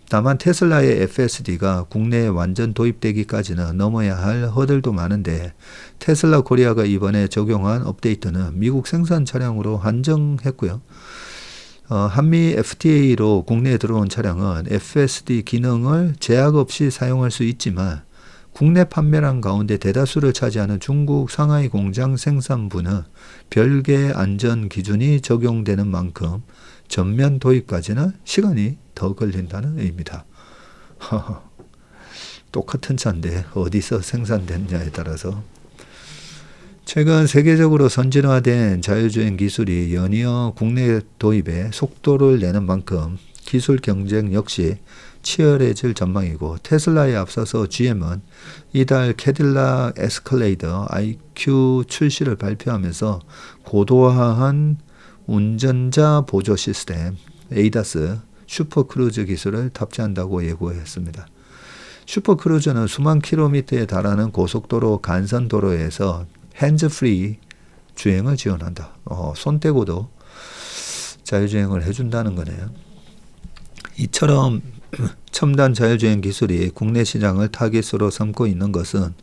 다만 테슬라의 FSD가 국내에 완전 도입되기까지는 넘어야 할 허들도 많은데, 테슬라 코리아가 이번에 적용한 업데이트는 미국 생산 차량으로 한정했고요. 한미 FTA로 국내에 들어온 차량은 FSD 기능을 제약 없이 사용할 수 있지만, 국내 판매량 가운데 대다수를 차지하는 중국 상하이 공장 생산부는 별개의 안전 기준이 적용되는 만큼 전면 도입까지는 시간이 더 걸린다는 의미다. 똑같은 차인데 어디서 생산됐냐에 따라서. 최근 세계적으로 선진화된 자율주행 기술이 연이어 국내 도입에 속도를 내는 만큼 기술 경쟁 역시 치열해질 전망이고, 테슬라에 앞서서 GM은 이달 캐딜락 에스컬레이더 IQ 출시를 발표하면서 고도화한 운전자 보조 시스템 ADAS 슈퍼크루즈 기술을 탑재한다고 예고했습니다. 슈퍼크루즈는 수만 킬로미터에 달하는 고속도로 간선도로에서 핸즈프리 주행을 지원한다. 손 떼고도 자율주행을 해준다는 거네요. 이처럼 첨단 자율주행 기술이 국내 시장을 타깃으로 삼고 있는 것은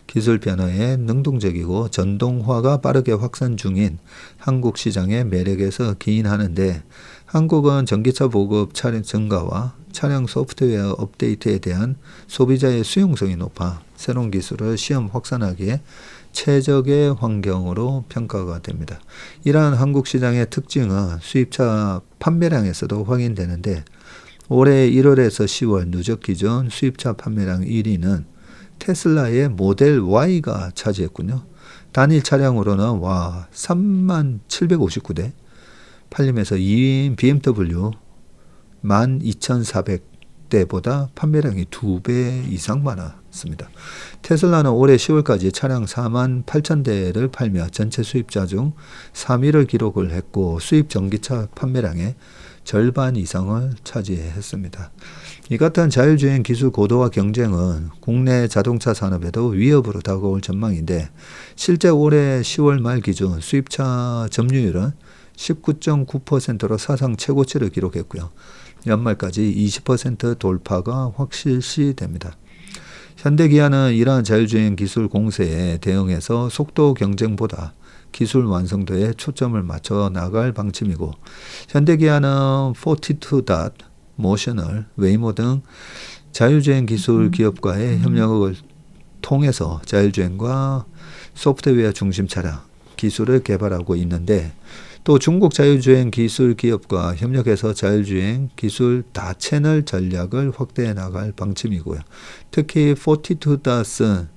기술 변화에 능동적이고 전동화가 빠르게 확산 중인 한국 시장의 매력에서 기인하는데, 한국은 전기차 보급 차량 증가와 차량 소프트웨어 업데이트에 대한 소비자의 수용성이 높아 새로운 기술을 시험 확산하기에 최적의 환경으로 평가가 됩니다. 이러한 한국 시장의 특징은 수입차 판매량에서도 확인되는데, 올해 1월에서 10월 누적 기준 수입차 판매량 1위는 테슬라의 모델 Y가 차지했군요. 단일 차량으로는 3759대 팔리면서 2위인 BMW 12,400대보다 판매량이 2배 이상 많았습니다. 테슬라는 올해 10월까지 차량 48,000대를 팔며 전체 수입자 중 3위를 기록을 했고 수입 전기차 판매량의 절반 이상을 차지했습니다. 이 같은 자율주행 기술 고도화 경쟁은 국내 자동차 산업에도 위협으로 다가올 전망인데 실제 올해 10월 말 기준 수입차 점유율은 19.9%로 사상 최고치를 기록했고요. 연말까지 20% 돌파가 확실시됩니다. 현대기아는 이러한 자율주행 기술 공세에 대응해서 속도 경쟁보다 기술 완성도에 초점을 맞춰 나갈 방침이고 현대기아는 포티투닷, 모셔널, 웨이모 등 자율주행 기술 기업과의 협력을 통해서 자율주행과 소프트웨어 중심 차량 기술을 개발하고 있는데 또 중국 자율주행 기술 기업과 협력해서 자율주행 기술 다채널 전략을 확대해 나갈 방침이고요. 특히 포티투닷은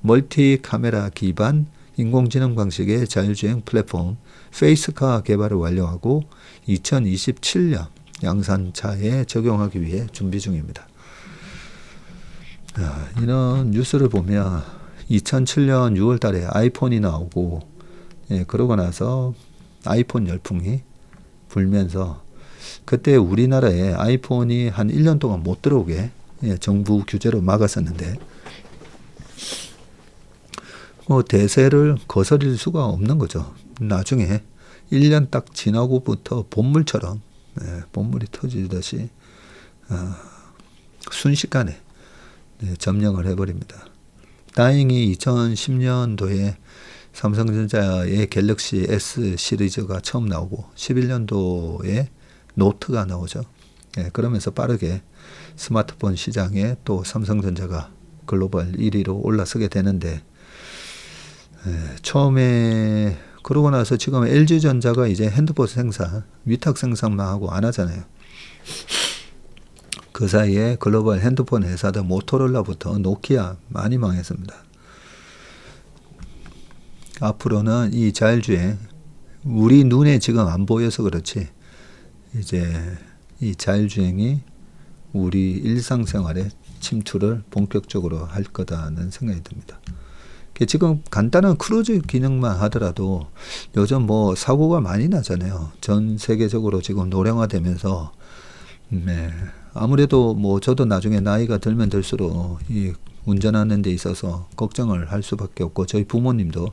멀티 카메라 기반 인공지능 방식의 자율주행 플랫폼 페이스카 개발을 완료하고 2027년 양산차에 적용하기 위해 준비 중입니다. 이런 뉴스를 보면 2007년 6월 달에 아이폰이 나오고 그러고 나서 아이폰 열풍이 불면서 그때 우리나라에 아이폰이 한 1년 동안 못 들어오게 정부 규제로 막았었는데 대세를 거스릴 수가 없는 거죠. 나중에 1년 딱 지나고부터 본물처럼 본물이 터지듯이 순식간에 점령을 해버립니다. 다행히 2010년도에 삼성전자의 갤럭시 S 시리즈가 처음 나오고 11년도에 노트가 나오죠. 그러면서 빠르게 스마트폰 시장에 또 삼성전자가 글로벌 1위로 올라서게 되는데 처음에 그러고 나서 지금 LG전자가 이제 핸드폰 생산, 위탁 생산만 하고 안 하잖아요. 그 사이에 글로벌 핸드폰 회사들 모토로라부터 노키아 많이 망했습니다. 앞으로는 이 자율주행 우리 눈에 지금 안 보여서 그렇지 이제 이 자율주행이 우리 일상생활에 침투를 본격적으로 할 거다는 생각이 듭니다. 지금 간단한 크루즈 기능만 하더라도 요즘 뭐 사고가 많이 나잖아요. 전 세계적으로 지금 노량화되면서 아무래도 뭐 저도 나중에 나이가 들면 들수록 이 운전하는 데 있어서 걱정을 할 수밖에 없고 저희 부모님도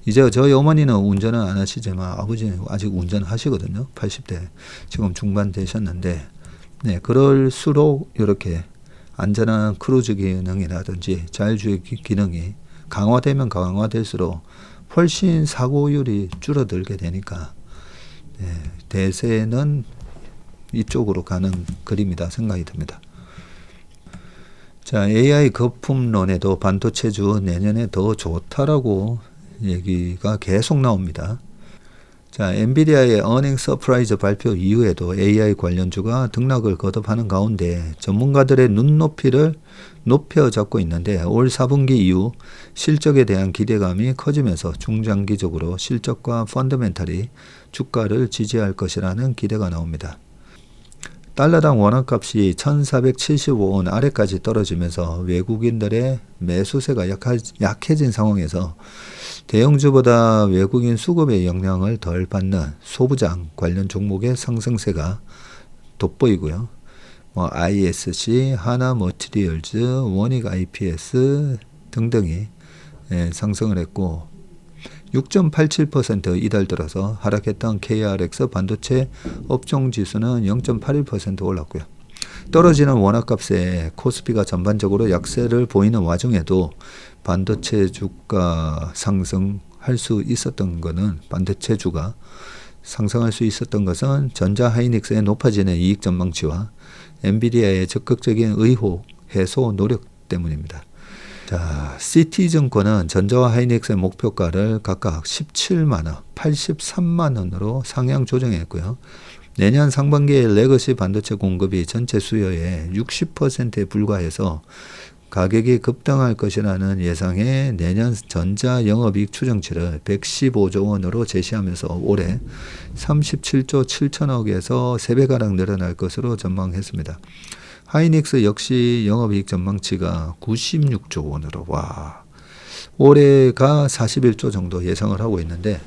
이제 저희 어머니는 운전은 안 하시지만 아버지는 아직 운전하시거든요. 80대 지금 중반 되셨는데 그럴수록 이렇게 안전한 크루즈 기능이라든지 자율주행 기능이 강화되면 강화될수록 훨씬 사고율이 줄어들게 되니까 대세는 이쪽으로 가는 그림이다 생각이 듭니다. 자, AI 거품론에도 반도체주 내년에 더 좋다라고 얘기가 계속 나옵니다. 자, 엔비디아의 어닝 서프라이즈 발표 이후에도 AI 관련주가 등락을 거듭하는 가운데 전문가들의 눈높이를 높여잡고 있는데 올 4분기 이후 실적에 대한 기대감이 커지면서 중장기적으로 실적과 펀더멘탈이 주가를 지지할 것이라는 기대가 나옵니다. 달러당 원화값이 1475원 아래까지 떨어지면서 외국인들의 매수세가 약해진 상황에서 대형주보다 외국인 수급의 영향을 덜 받는 소부장 관련 종목의 상승세가 돋보이고요. ISC, 하나머티리얼즈, 원익 IPS 등등이 상승을 했고 6.87% 이달 들어서 하락했던 KRX 반도체 업종지수는 0.81% 올랐고요. 떨어지는 원화값에 코스피가 전반적으로 약세를 보이는 와중에도 반도체 주가 상승할 수 있었던 것은 반도체주가 상승할 수 있었던 것은 전자 하이닉스의 높아지는 이익 전망치와 엔비디아의 적극적인 의혹 해소 노력 때문입니다. 자, CT증권은 전자와 하이닉스의 목표가를 각각 17만원, 83만원으로 상향 조정했고요. 내년 상반기에 레거시 반도체 공급이 전체 수요의 60%에 불과해서 가격이 급등할 것이라는 예상에 내년 전자 영업이익 추정치를 115조 원으로 제시하면서 올해 37조 7천억에서 3배가량 늘어날 것으로 전망했습니다. 하이닉스 역시 영업이익 전망치가 96조 원으로 올해가 41조 정도 예상을 하고 있는데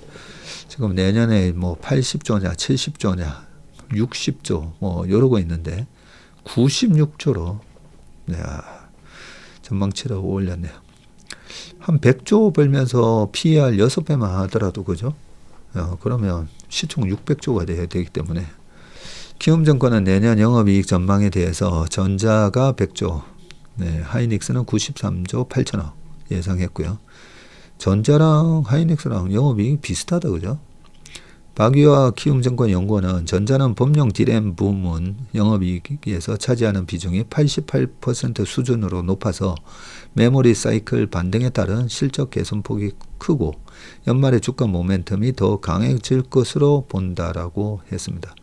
지금 내년에 뭐 80조냐 70조냐 60조 뭐 이러고 있는데 96조로 전망치를 올렸네요. 한 100조 벌면서 PER 6배만 하더라도 그죠? 그러면 시총 600조가 돼야 되기 때문에 키움증권은 내년 영업이익 전망에 대해서 전자가 100조, 하이닉스는 93조 8천억 예상했고요. 전자랑 하이닉스랑 영업이익 비슷하다 그죠? 박유화 키움증권 연구원은 전자는 범용 D램 부문 영업이익에서 차지하는 비중이 88% 수준으로 높아서 메모리 사이클 반등에 따른 실적 개선폭이 크고 연말에 주가 모멘텀이 더 강해질 것으로 본다라고 했습니다.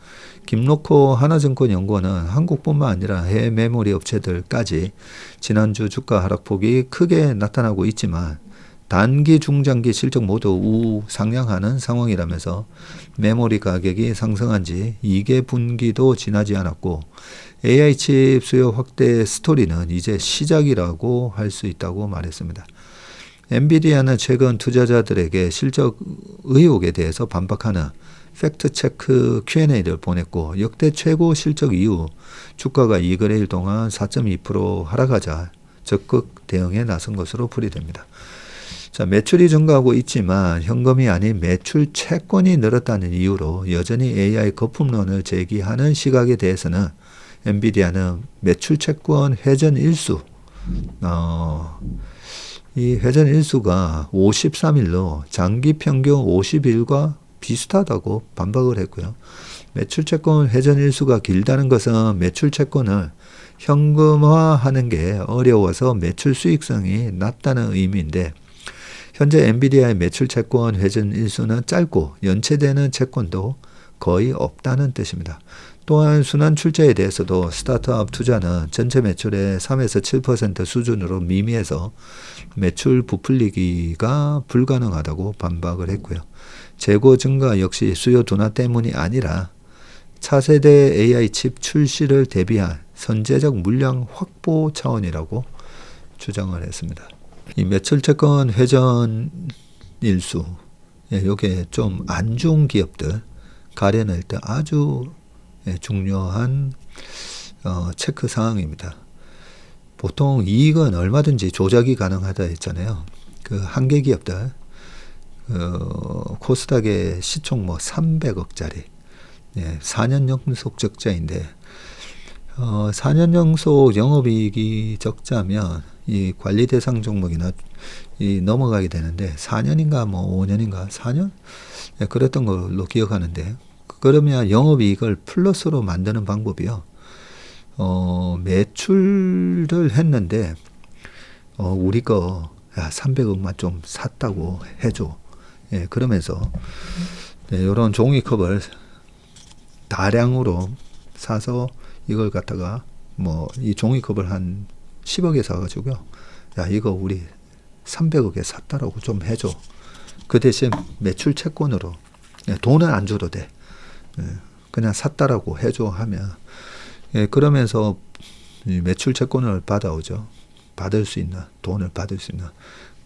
김로코 하나증권 연구원은 한국뿐만 아니라 해외 메모리 업체들까지 지난주 주가 하락폭이 크게 나타나고 있지만 단기, 중장기 실적 모두 우상향하는 상황이라면서 메모리 가격이 상승한 지 2개 분기도 지나지 않았고 AI 칩 수요 확대 스토리는 이제 시작이라고 할 수 있다고 말했습니다. 엔비디아는 최근 투자자들에게 실적 의혹에 대해서 반박하는 팩트체크 Q&A를 보냈고 역대 최고 실적 이후 주가가 2거래일 동안 4.2% 하락하자 적극 대응에 나선 것으로 풀이됩니다. 자, 매출이 증가하고 있지만 현금이 아닌 매출 채권이 늘었다는 이유로 여전히 AI 거품론을 제기하는 시각에 대해서는 엔비디아는 매출 채권 회전 일수 이 회전 일수가 53일로 장기 평균 50일과 비슷하다고 반박을 했고요. 매출 채권 회전 일수가 길다는 것은 매출 채권을 현금화하는 게 어려워서 매출 수익성이 낮다는 의미인데 현재 엔비디아의 매출 채권 회전 일수는 짧고 연체되는 채권도 거의 없다는 뜻입니다. 또한 순환 출자에 대해서도 스타트업 투자는 전체 매출의 3에서 7% 수준으로 미미해서 매출 부풀리기가 불가능하다고 반박을 했고요. 재고 증가 역시 수요 둔화 때문이 아니라 차세대 AI 칩 출시를 대비한 선제적 물량 확보 차원이라고 주장을 했습니다. 이 매출 채권 회전 일수, 이게 좀 안 좋은 기업들 가려낼 때 아주 중요한 체크 사항입니다. 보통 이익은 얼마든지 조작이 가능하다 했잖아요. 그 한계 기업들, 코스닥의 시총 뭐 300억짜리, 4년 연속 적자인데, 4년 연속 영업이익이 적자면 이 관리 대상 종목이나 이 넘어가게 되는데 4년인가 뭐 5년인가 4년? 그랬던 걸로 기억하는데 그러면 영업이익을 플러스로 만드는 방법이요. 매출을 했는데 우리 거 300억만 좀 샀다고 해줘. 그러면서 이런 종이컵을 다량으로 사서 이걸 갖다가 뭐 이 종이컵을 한 10억에 사가지고요. 야, 이거 우리 300억에 샀다라고 좀 해줘. 그 대신 매출 채권으로 돈은 안 줘도 돼. 그냥 샀다라고 해줘 하면 그러면서 매출 채권을 받아오죠. 받을 수 있는 돈을 받을 수 있는.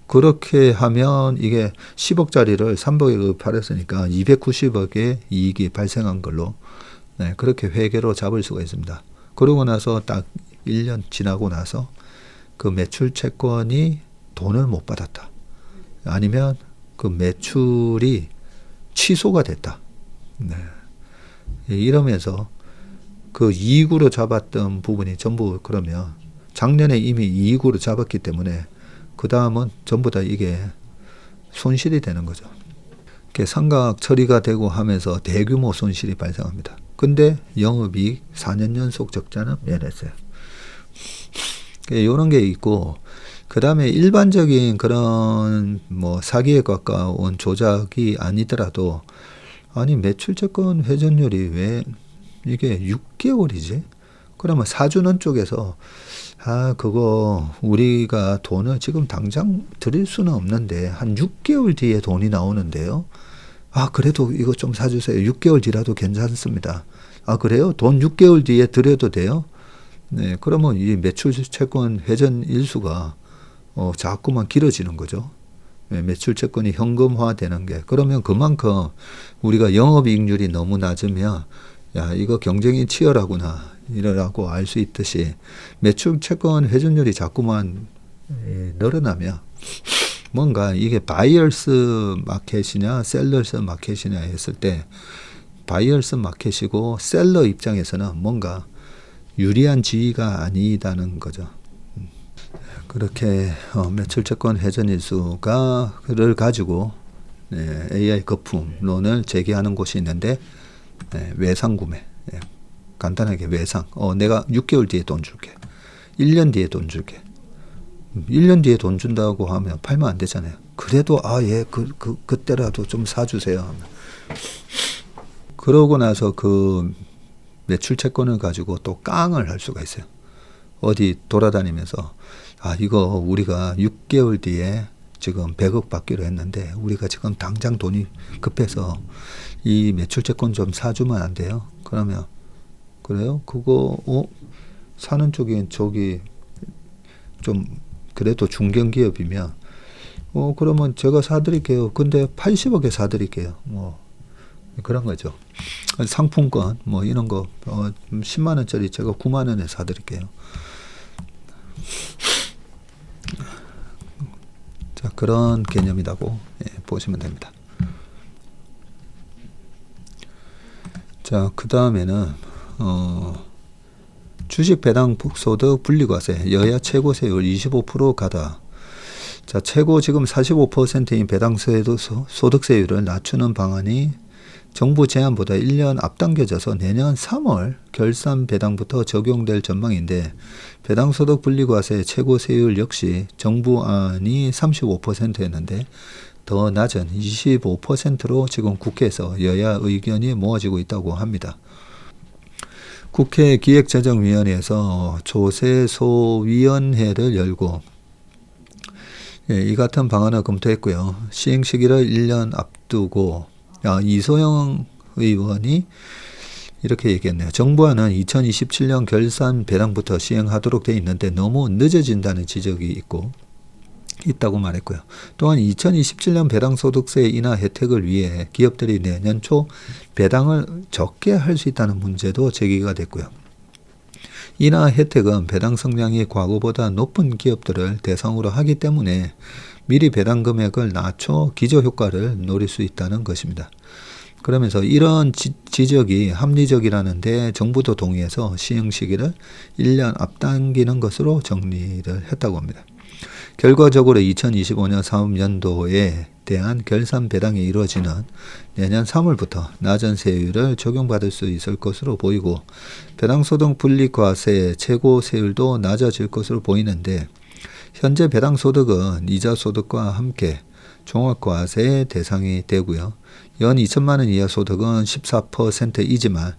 그렇게 하면 이게 10억짜리를 300억에 팔았으니까 290억의 이익이 발생한 걸로 그렇게 회계로 잡을 수가 있습니다. 그러고 나서 딱 1년 지나고 나서 그 매출 채권이 돈을 못 받았다. 아니면 그 매출이 취소가 됐다. 이러면서 그 이익으로 잡았던 부분이 전부 그러면 작년에 이미 이익으로 잡았기 때문에 그 다음은 전부 다 이게 손실이 되는 거죠. 상각 처리가 되고 하면서 대규모 손실이 발생합니다. 근데 영업이익 4년 연속 적자는 면했어요. 이런 게 있고 그 다음에 일반적인 그런 뭐 사기에 가까운 조작이 아니더라도 아니 매출 채권 회전율이 왜 이게 6개월이지? 그러면 사주는 쪽에서 그거 우리가 돈을 지금 당장 드릴 수는 없는데 한 6개월 뒤에 돈이 나오는데요. 그래도 이거 좀 사주세요. 6개월 뒤라도 괜찮습니다. 그래요? 돈 6개월 뒤에 드려도 돼요? 네, 그러면 이 매출 채권 회전 일수가 자꾸만 길어지는 거죠. 네, 매출 채권이 현금화 되는 게. 그러면 그만큼 우리가 영업이익률이 너무 낮으면 이거 경쟁이 치열하구나 이라고 알 수 있듯이 매출 채권 회전율이 자꾸만 늘어나면 뭔가 이게 바이어스 마켓이냐 셀러스 마켓이냐 했을 때 바이어스 마켓이고 셀러 입장에서는 뭔가 유리한 지위가 아니다는 거죠. 그렇게 매출 채권 회전일수가를 가지고 AI 거품론을 제기하는 곳이 있는데 외상구매, 간단하게 외상. 내가 6개월 뒤에 돈 줄게. 1년 뒤에 돈 줄게. 1년 뒤에 돈 준다고 하면 팔면 안 되잖아요. 그래도 그때라도 좀 사주세요. 그러고 나서 그 매출 채권을 가지고 또 깡을 할 수가 있어요. 어디 돌아다니면서 이거 우리가 6개월 뒤에 지금 100억 받기로 했는데 우리가 지금 당장 돈이 급해서 이 매출 채권 좀 사주면 안 돼요? 그러면 그래요? 그거 사는 쪽이 저기 좀 그래도 중견기업이면 그러면 제가 사드릴게요. 근데 80억에 사드릴게요. 그런 거죠. 상품권 이런 거 10만 원짜리 제가 9만 원에 사드릴게요. 자, 그런 개념이라고 보시면 됩니다. 자, 그 다음에는 주식 배당 소득 분리과세 여야 최고 세율 25% 가다. 자, 최고 지금 45%인 배당 소득세율을 낮추는 방안이 정부 제안보다 1년 앞당겨져서 내년 3월 결산 배당부터 적용될 전망인데 배당소득 분리과세 최고 세율 역시 정부 안이 35%였는데 더 낮은 25%로 지금 국회에서 여야 의견이 모아지고 있다고 합니다. 국회 기획재정위원회에서 조세소위원회를 열고 이 같은 방안을 검토했고요. 시행 시기를 1년 앞두고 이소영 의원이 이렇게 얘기했네요. 정부안은 2027년 결산 배당부터 시행하도록 돼 있는데 너무 늦어진다는 지적이 있다고 말했고요. 또한 2027년 배당소득세 인하 혜택을 위해 기업들이 내년 초 배당을 적게 할 수 있다는 문제도 제기가 됐고요. 인하 혜택은 배당 성량이 과거보다 높은 기업들을 대상으로 하기 때문에 미리 배당 금액을 낮춰 기저효과를 노릴 수 있다는 것입니다. 그러면서 이런 지적이 합리적이라는데 정부도 동의해서 시행 시기를 1년 앞당기는 것으로 정리를 했다고 합니다. 결과적으로 2025년 사업연도에 대한 결산 배당이 이루어지는 내년 3월부터 낮은 세율을 적용받을 수 있을 것으로 보이고 배당소득 분리과세 최고 세율도 낮아질 것으로 보이는데 현재 배당소득은 이자소득과 함께 종합과세 대상이 되고요. 연 2천만 원 이하 소득은 14%이지만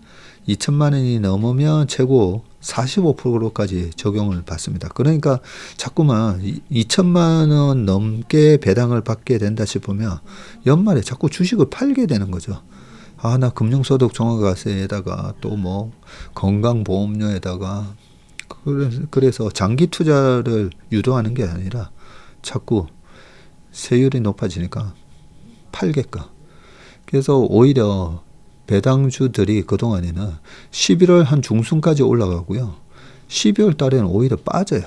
2천만 원이 넘으면 최고 45%까지 적용을 받습니다. 그러니까 자꾸만 2천만 원 넘게 배당을 받게 된다 싶으면 연말에 자꾸 주식을 팔게 되는 거죠. 나 금융소득 종합과세에다가 또 건강보험료에다가 그래서 장기 투자를 유도하는 게 아니라 자꾸 세율이 높아지니까 팔게끔. 그래서 오히려 배당주들이 그동안에는 11월 한 중순까지 올라가고요. 12월 달에는 오히려 빠져요.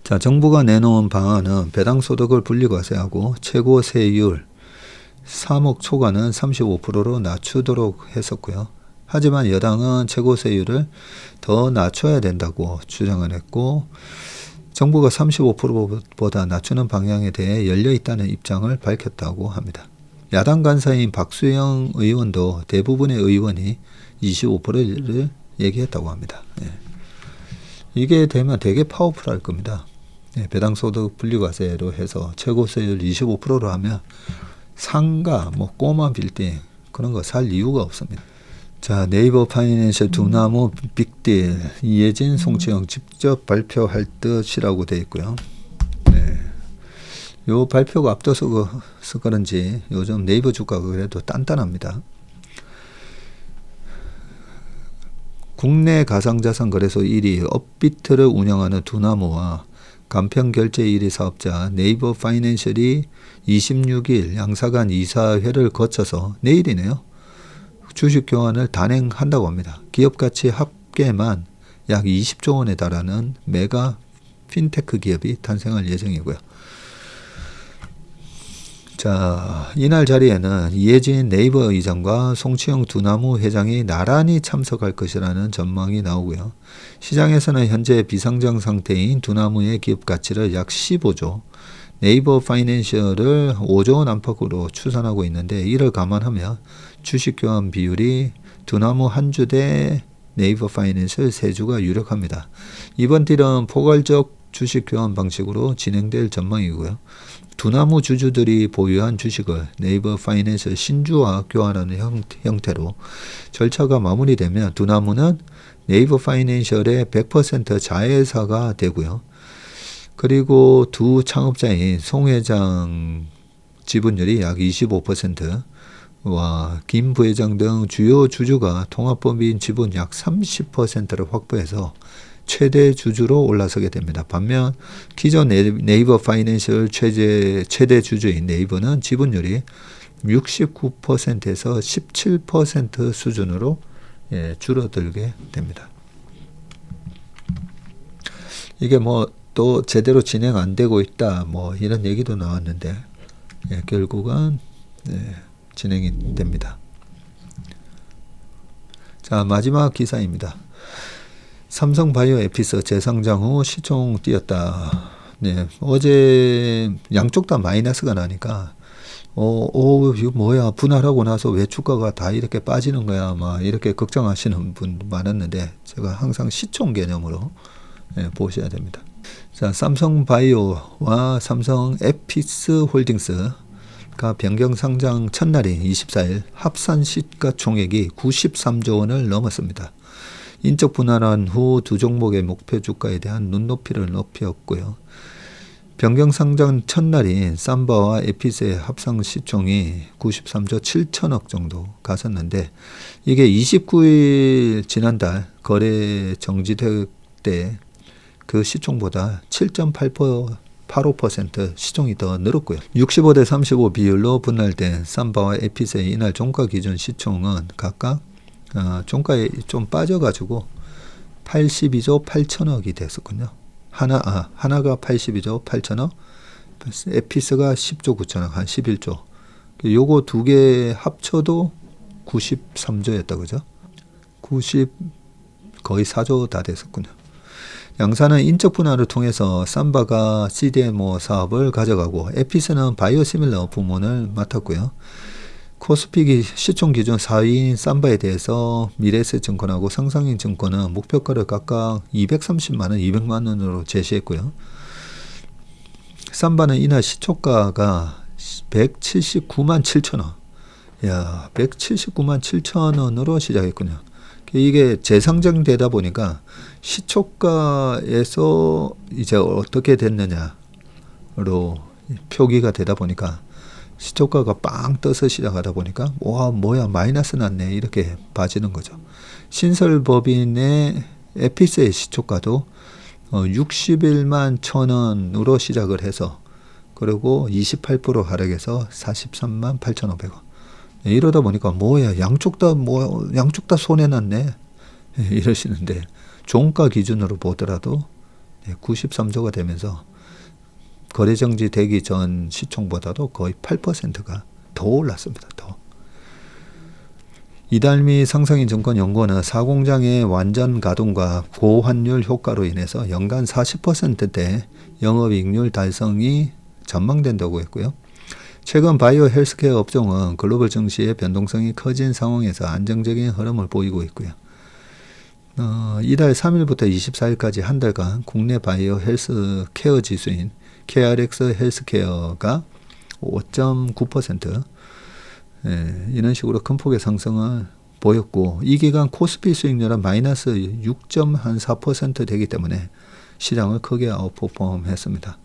자, 정부가 내놓은 방안은 배당소득을 분리과세하고 최고 세율 3억 초과는 35%로 낮추도록 했었고요. 하지만 여당은 최고 세율을 더 낮춰야 된다고 주장을 했고 정부가 35%보다 낮추는 방향에 대해 열려있다는 입장을 밝혔다고 합니다. 야당 간사인 박수영 의원도 대부분의 의원이 25%를 얘기했다고 합니다. 이게 되면 되게 파워풀할 겁니다. 배당소득 분리과세로 해서 최고세율 25%로 하면 상가, 꼬마 빌딩 그런 거 살 이유가 없습니다. 자, 네이버 파이낸셜 두나무 빅딜 이혜진, 송치영 직접 발표할 듯이라고 되어 있고요. 네. 요 발표가 앞서서 그런지 요즘 네이버 주가가 그래도 단단합니다. 국내 가상자산 거래소 1위 업비트를 운영하는 두나무와 간편결제 1위 사업자 네이버 파이낸셜이 26일 양사간 이사회를 거쳐서 내일이네요. 주식 교환을 단행한다고 합니다. 기업가치 합계만 약 20조 원에 달하는 메가 핀테크 기업이 탄생할 예정이고요. 자, 이날 자리에는 이혜진 네이버 의장과 송치영 두나무 회장이 나란히 참석할 것이라는 전망이 나오고요. 시장에서는 현재 비상장 상태인 두나무의 기업 가치를 약 15조, 네이버 파이낸셜을 5조 원 안팎으로 추산하고 있는데, 이를 감안하면 주식 교환 비율이 두나무 한 주 대 네이버 파이낸셜 3주가 유력합니다. 이번 딜은 포괄적 주식 교환 방식으로 진행될 전망이고요. 두나무 주주들이 보유한 주식을 네이버 파이낸셜 신주와 교환하는 형태로 절차가 마무리되면 두나무는 네이버 파이낸셜의 100% 자회사가 되고요. 그리고 두 창업자인 송 회장 지분율이 약 25%와 김 부회장 등 주요 주주가 통합법인 지분 약 30%를 확보해서 최대 주주로 올라서게 됩니다. 반면 기존 네이버 파이낸셜 최대 주주인 네이버는 지분율이 69%에서 17% 수준으로 줄어들게 됩니다. 이게 뭐 또 제대로 진행 안 되고 있다, 뭐 이런 얘기도 나왔는데 결국은 진행이 됩니다. 자, 마지막 기사입니다. 삼성바이오 에피스 재상장 후 시총 뛰었다. 네, 어제 양쪽 다 마이너스가 나니까 이거 뭐야, 분할하고 나서 왜 주가가 다 이렇게 빠지는 거야, 막 이렇게 걱정하시는 분 많았는데, 제가 항상 시총 개념으로 보셔야 됩니다. 자, 삼성바이오와 삼성 에피스 홀딩스가 변경 상장 첫날인 24일 합산 시가총액이 93조 원을 넘었습니다. 인적 분할한 후 두 종목의 목표 주가에 대한 눈높이를 높였고요. 변경 상장 첫날인 삼바와 에피스의 합상 시총이 93조 7천억 정도 갔었는데, 이게 29일 지난달 거래 정지될 때 그 시총보다 7.85% 시총이 더 늘었고요. 65대 35 비율로 분할된 삼바와 에피스의 이날 종가 기준 시총은 각각 종가에 좀 빠져가지고 82조 8천억이 됐었군요. 하나가 82조 8천억, 에피스가 10조 9천억, 한 11조. 요거 두 개 합쳐도 93조였다, 그죠? 거의 4조 다 됐었군요. 양사는 인적 분할을 통해서 삼바가 CDMO 사업을 가져가고 에피스는 바이오시밀러 부문을 맡았고요. 코스피 시총 기준 4위인 삼바에 대해서 미래에셋증권하고 상상인증권은 목표가를 각각 230만 원, 200만 원으로 제시했고요. 삼바는 이날 시초가가 179만 7천 원. 야, 179만 7천 원으로 시작했군요. 이게 재상장되다 보니까 시초가에서 이제 어떻게 됐느냐로 표기가 되다 보니까 시초가가 빵 떠서 시작하다 보니까 와, 뭐야, 마이너스 났네, 이렇게 봐지는 거죠. 신설법인의 에피스의 시초가도 61만 1천원으로 시작을 해서, 그리고 28% 하락해서 43만 8,500원. 이러다 보니까 뭐야, 양쪽 다 손해났네, 이러시는데, 종가 기준으로 보더라도 93조가 되면서 거래정지 되기 전 시총보다도 거의 8%가 더 올랐습니다. 더. 이달미 상상인증권연구원은 사공장의 완전 가동과 고환율 효과로 인해서 연간 40%대 영업이익률 달성이 전망된다고 했고요. 최근 바이오 헬스케어 업종은 글로벌 증시의 변동성이 커진 상황에서 안정적인 흐름을 보이고 있고요. 이달 3일부터 24일까지 한 달간 국내 바이오 헬스케어 지수인 KRX 헬스케어가 5.9% 이런 식으로 큰 폭의 상승을 보였고 이 기간 코스피 수익률은 마이너스 6.4% 되기 때문에 시장을 크게 아웃퍼폼했습니다.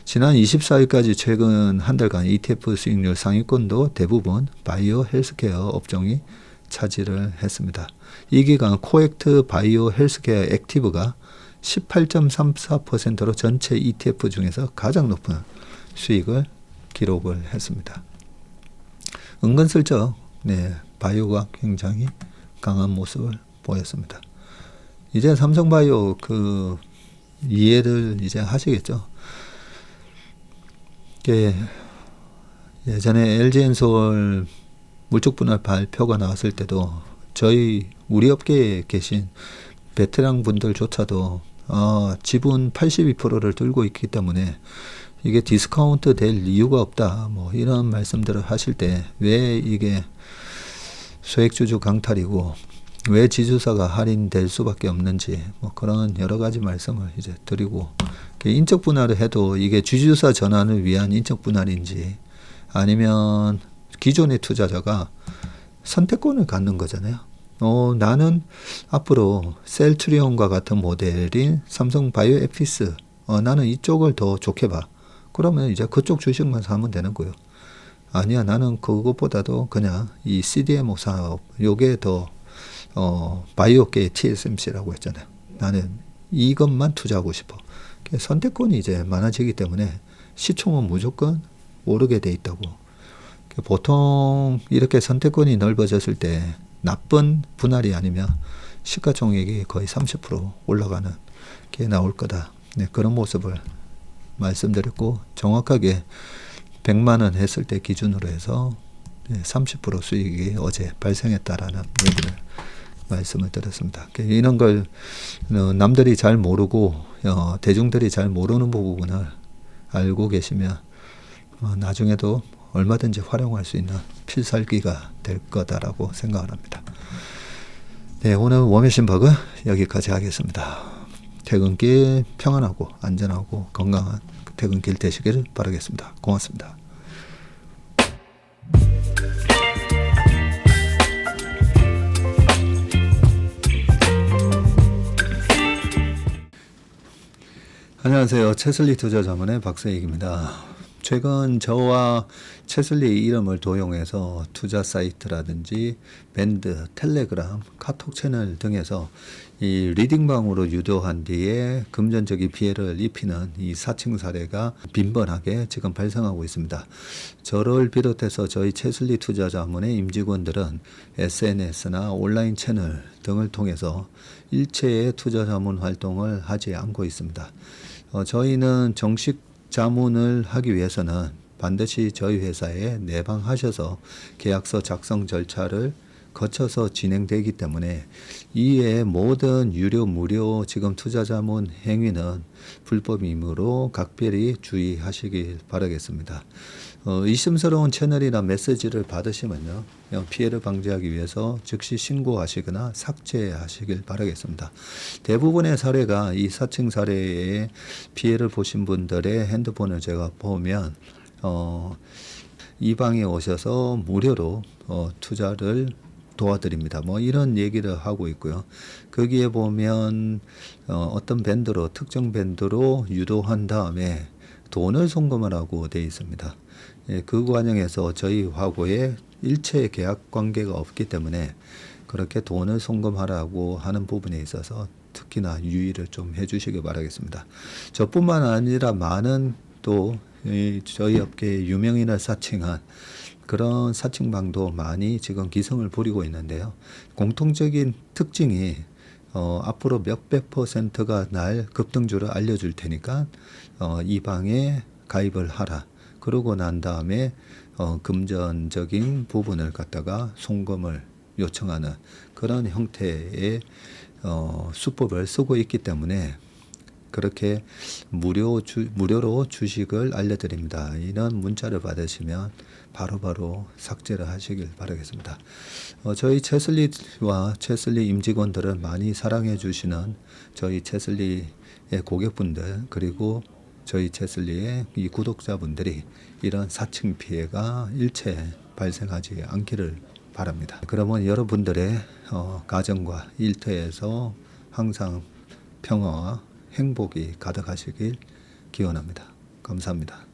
지난 24일까지 최근 한 달간 ETF 수익률 상위권도 대부분 바이오 헬스케어 업종이 차지를 했습니다. 이 기간 코액트 바이오 헬스케어 액티브가 18.34%로 전체 ETF 중에서 가장 높은 수익을 기록을 했습니다. 은근슬쩍 바이오가 굉장히 강한 모습을 보였습니다. 이제 삼성바이오 이해를 이제 하시겠죠. 예전에 LG엔솔 물적 분할 발표가 나왔을 때도 우리 업계에 계신 베테랑 분들조차도 지분 82%를 들고 있기 때문에 이게 디스카운트 될 이유가 없다. 뭐 이런 말씀들을 하실 때 왜 이게 소액주주 강탈이고 왜 지주사가 할인될 수밖에 없는지 뭐 그런 여러 가지 말씀을 이제 드리고 인적 분할을 해도 이게 지주사 전환을 위한 인적 분할인지 아니면 기존의 투자자가 선택권을 갖는 거잖아요. 나는 앞으로 셀트리온과 같은 모델인 삼성 바이오 에피스 나는 이쪽을 더 좋게 봐. 그러면 이제 그쪽 주식만 사면 되는 거예요. 아니야, 나는 그것보다도 그냥 이 CDMO 사업 요게 더 바이오계의 TSMC라고 했잖아요. 나는 이것만 투자하고 싶어. 선택권이 이제 많아지기 때문에 시총은 무조건 오르게 돼 있다고. 보통 이렇게 선택권이 넓어졌을 때 나쁜 분할이 아니면 시가총액이 거의 30% 올라가는 게 나올 거다. 그런 모습을 말씀드렸고 정확하게 100만 원 했을 때 기준으로 해서 30% 수익이 어제 발생했다라는 얘기를 말씀을 드렸습니다. 이런 걸 남들이 잘 모르고 대중들이 잘 모르는 부분을 알고 계시면 나중에도 얼마든지 활용할 수 있는 필살기가 될 거다라고 생각을 합니다. 네, 오늘 워메신버그 여기까지 하겠습니다. 퇴근길 평안하고 안전하고 건강한 퇴근길 되시기를 바라겠습니다. 고맙습니다. 안녕하세요. 채슬리 투자자문의 박세익입니다. 최근 저와 채슬리 이름을 도용해서 투자 사이트라든지 밴드, 텔레그램, 카톡 채널 등에서 이 리딩방으로 유도한 뒤에 금전적인 피해를 입히는 이 사칭 사례가 빈번하게 지금 발생하고 있습니다. 저를 비롯해서 저희 채슬리 투자자문의 임직원들은 SNS나 온라인 채널 등을 통해서 일체의 투자자문 활동을 하지 않고 있습니다. 저희는 정식 자문을 하기 위해서는 반드시 저희 회사에 내방하셔서 계약서 작성 절차를 거쳐서 진행되기 때문에 이에 모든 유료 무료 지금 투자자문 행위는 불법이므로 각별히 주의하시길 바라겠습니다. 의심스러운 채널이나 메시지를 받으시면요, 피해를 방지하기 위해서 즉시 신고하시거나 삭제하시길 바라겠습니다. 대부분의 사례가 이 사칭 사례에 피해를 보신 분들의 핸드폰을 제가 보면 이 방에 오셔서 무료로 투자를 도와드립니다. 뭐 이런 얘기를 하고 있고요. 거기에 보면 어떤 밴드로 특정 밴드로 유도한 다음에 돈을 송금하라고 되어 있습니다. 그 과정에서 저희하고의 일체 계약 관계가 없기 때문에 그렇게 돈을 송금하라고 하는 부분에 있어서 특히나 유의를 좀 해주시기 바라겠습니다. 저뿐만 아니라 많은 또 저희 업계의 유명인을 사칭한 그런 사칭방도 많이 지금 기승을 부리고 있는데요. 공통적인 특징이 앞으로 몇백 %가 날 급등주를 알려줄 테니까 이 방에 가입을 하라. 그러고 난 다음에 금전적인 부분을 갖다가 송금을 요청하는 그런 형태의 수법을 쓰고 있기 때문에 그렇게 무료로 주식을 알려드립니다. 이런 문자를 받으시면 바로바로 삭제를 하시길 바라겠습니다. 저희 채슬리와 채슬리 임직원들을 많이 사랑해 주시는 저희 채슬리의 고객분들 그리고 저희 채슬리의 이 구독자분들이 이런 사칭 피해가 일체 발생하지 않기를 바랍니다. 그러면 여러분들의 가정과 일터에서 항상 평화와 행복이 가득하시길 기원합니다. 감사합니다.